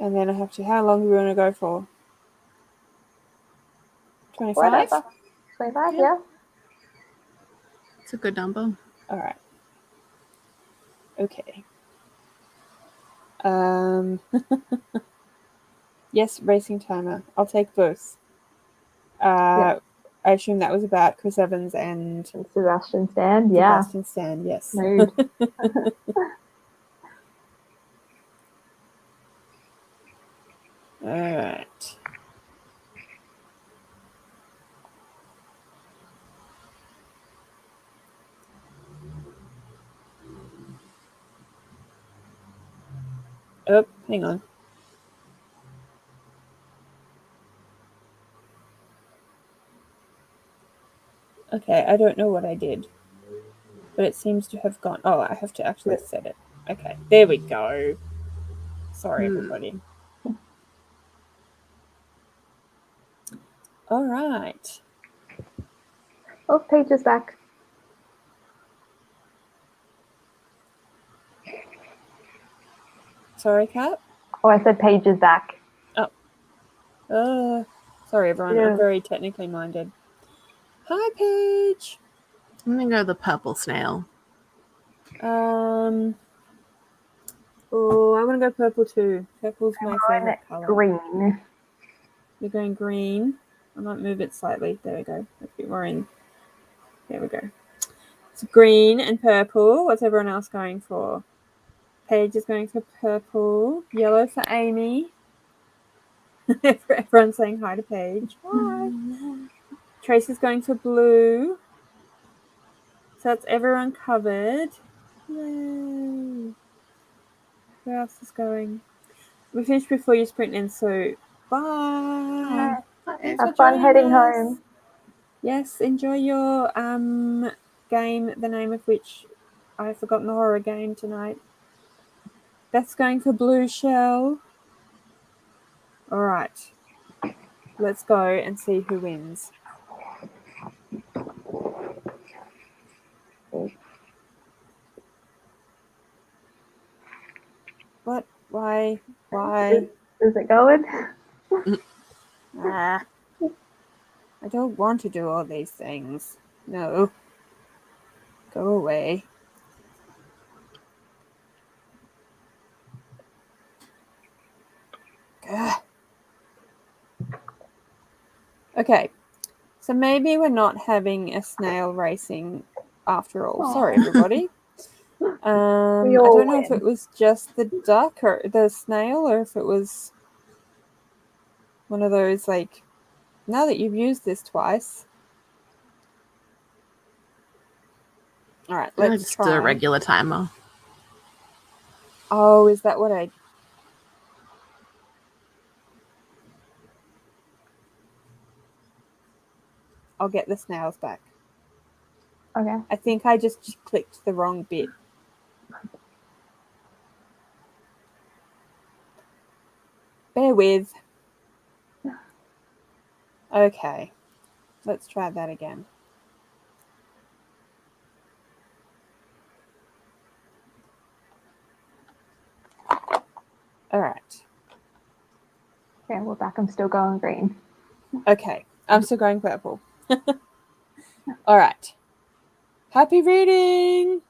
And then I have to, how long do we want to go for? 25? Whatever. 25, yeah. It's a good number. All right. Okay. Yes, racing timer. I'll take both. I assume that was about Chris Evans and Sebastian Stan. Yeah. Sebastian Stan, yes. Mood. All right. Hang on. Okay, I don't know what I did, but it seems to have gone. Oh, I have to actually set it. Okay, there we go. Sorry, everybody. All right. Oh, Paige is back. Sorry, Kat. Oh, I said Paige is back. Sorry, everyone. Yeah. I'm very technically minded. Hi, Paige. I'm gonna go the purple snail. Oh, I want to go purple too. Purple's my favorite color. Green. You're going green. I might move it slightly. There we go. Let's be more in. There we go. It's green and purple. What's everyone else going for? Paige is going for purple. Yellow for Amy. Everyone's saying hi to Paige. Hi. Tracy's going for blue. So that's everyone covered. Yay. Who else is going? We finished before you sprint in, so bye. Thanks Have for fun joining heading us. home. Yes, enjoy your game, the name of which I've forgotten, the horror game tonight. Beth's going for blue shell. All right. Let's go and see who wins. What? Why? Is it going? I don't want to do all these things. No. Go away. Gah. Okay. So maybe we're not having a snail racing after all. Sorry, everybody. I don't know if it was just the duck or the snail, or if it was one of those, like, now that you've used this twice. All right, let's Just try. a regular timer. Oh, is that what I... I'll get the snails back. Okay. I think I just clicked the wrong bit. Bear with. Okay, let's try that again. All right. Okay, we're back. I'm still going green. Okay, I'm still going purple. All right. Happy reading!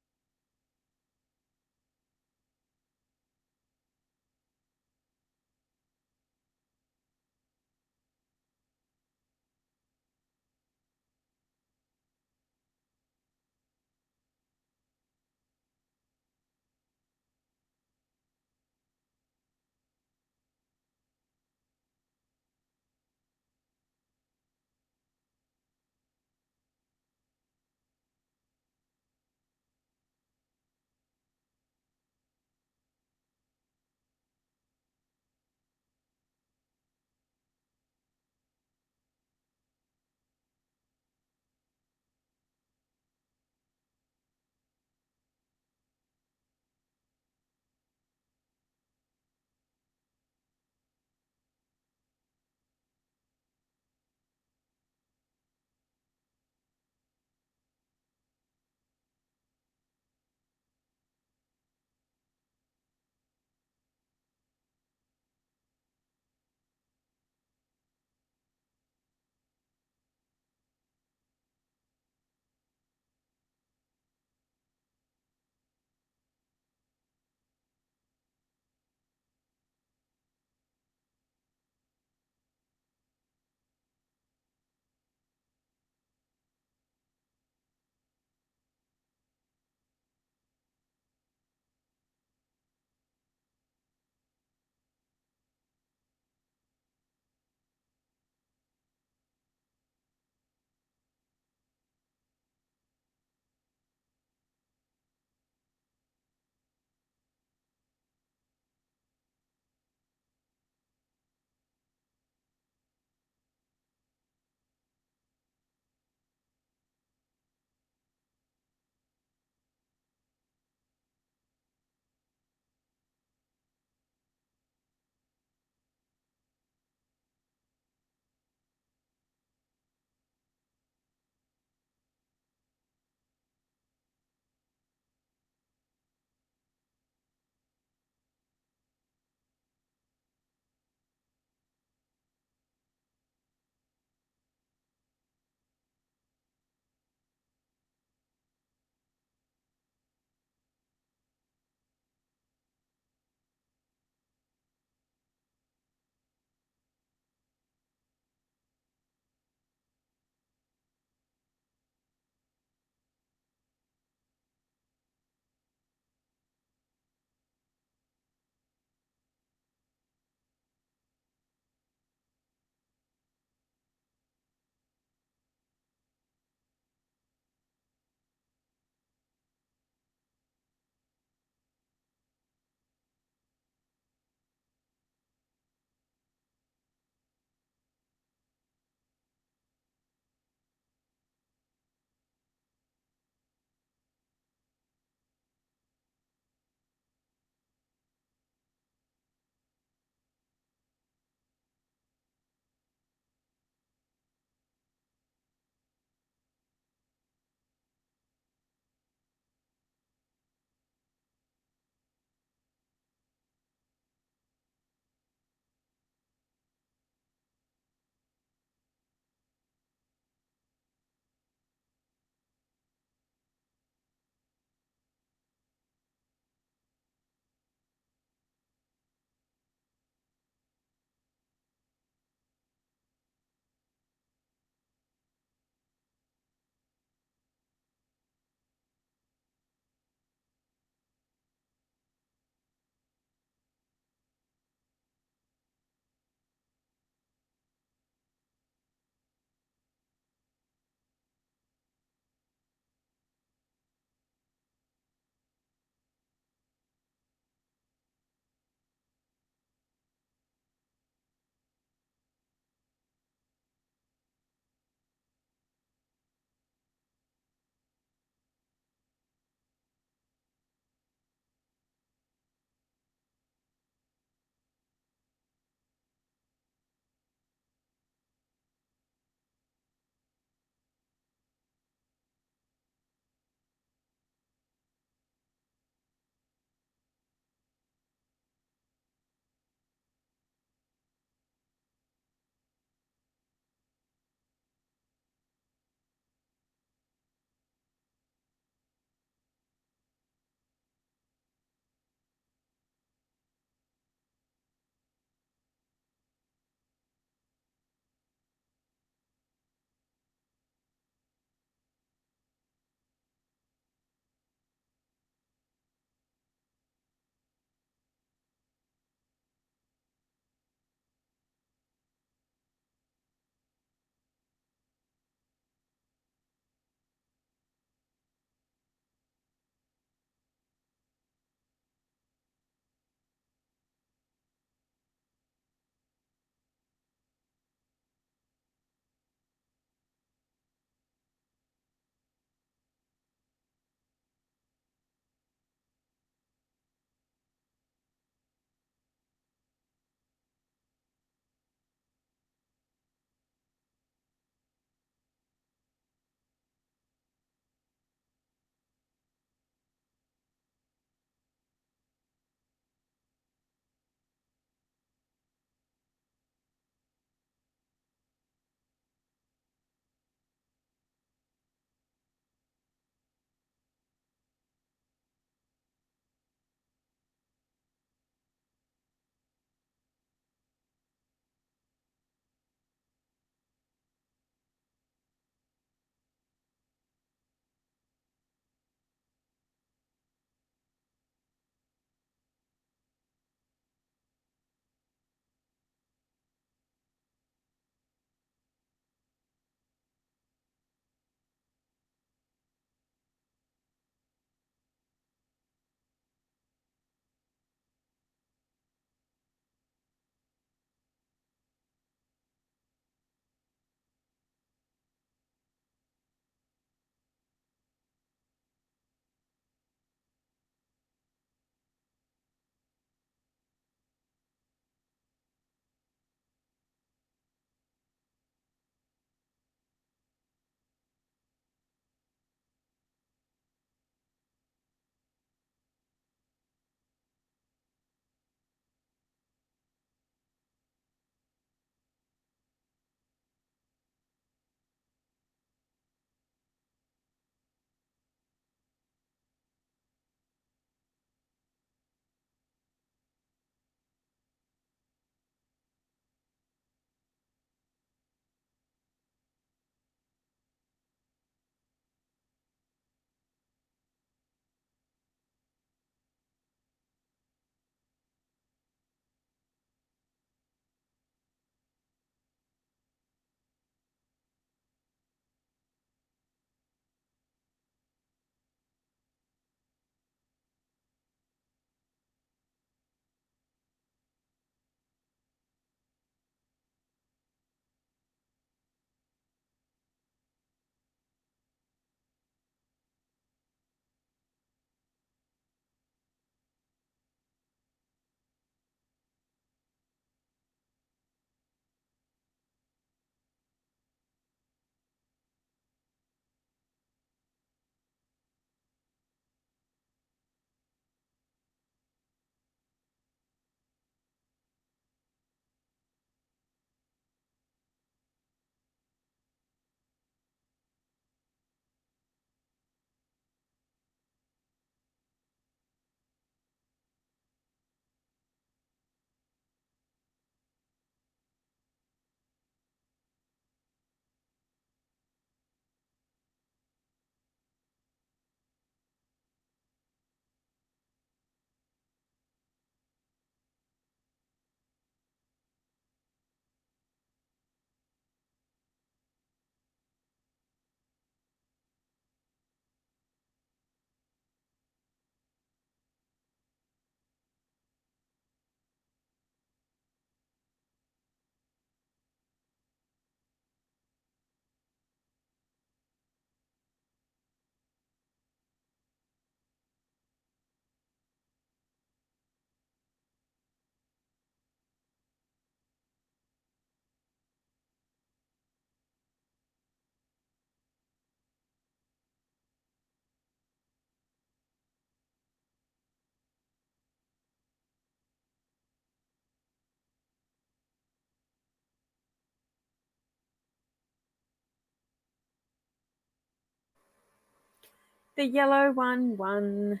The yellow one won.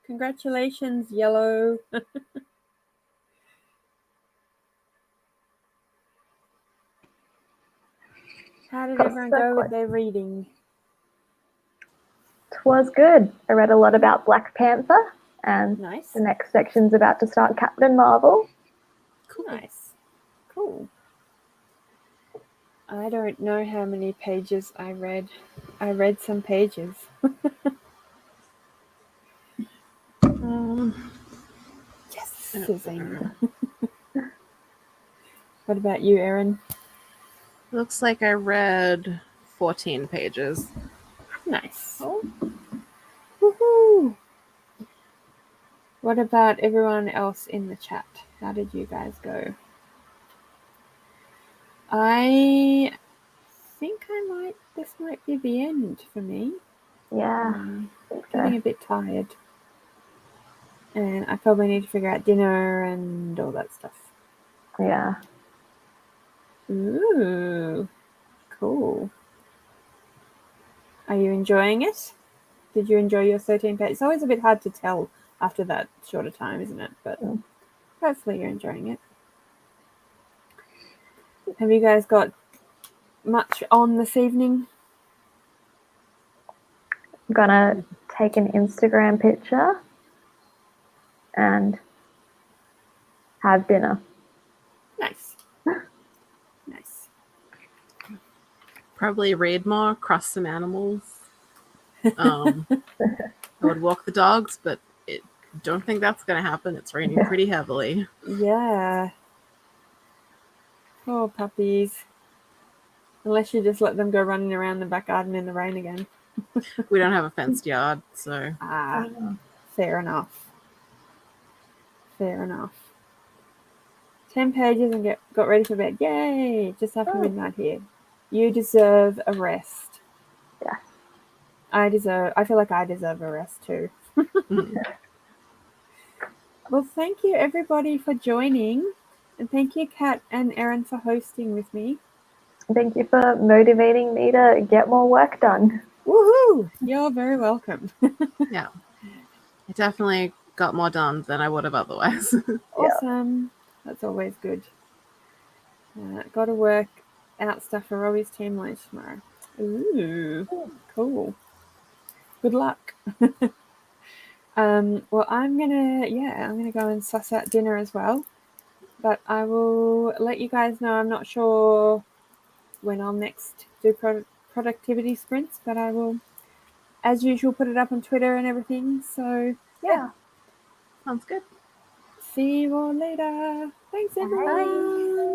Congratulations, yellow. How did Got everyone so go with close. their reading? It was good. I read a lot about Black Panther, and Nice. the next section's about to start Captain Marvel. Cool. Nice. Cool. I don't know how many pages I read. I read some pages. Yes, sizzing. What about you, Erin? Looks like I read 14 pages. Nice. Woohoo! What about everyone else in the chat? How did you guys go? I think this might be the end for me. Yeah, I'm I think getting so. a bit tired. And I probably need to figure out dinner and all that stuff. Yeah. Ooh, cool. Are you enjoying it? Did you enjoy your 13 pages? It's always a bit hard to tell after that shorter time, isn't it? But hopefully you're enjoying it. Have you guys got much on this evening? I'm gonna take an Instagram picture and have dinner. Nice. Nice. Probably read more, cross some animals. I would walk the dogs, but don't think that's going to happen. It's raining pretty heavily. Yeah. Oh, puppies. Unless you just let them go running around the back garden in the rain again. We don't have a fenced yard, so. Ah, fair enough. Fair enough. 10 pages and got ready for bed. Yay! Just after midnight here. You deserve a rest. Yeah. I feel like I deserve a rest too. Well, thank you everybody for joining. And thank you, Kat and Erin, for hosting with me. Thank you for motivating me to get more work done. Woohoo! You're very welcome. Yeah. I definitely got more done than I would have otherwise. Awesome. That's always good. Got to work out stuff for Robbie's team lunch tomorrow. Ooh, cool. Good luck. Well, I'm gonna go and suss out dinner as well. But I will let you guys know. I'm not sure when I'll next do productivity sprints, but I will, as usual, put it up on Twitter and everything. So yeah. Sounds good. See you all later. Thanks, everyone. Bye.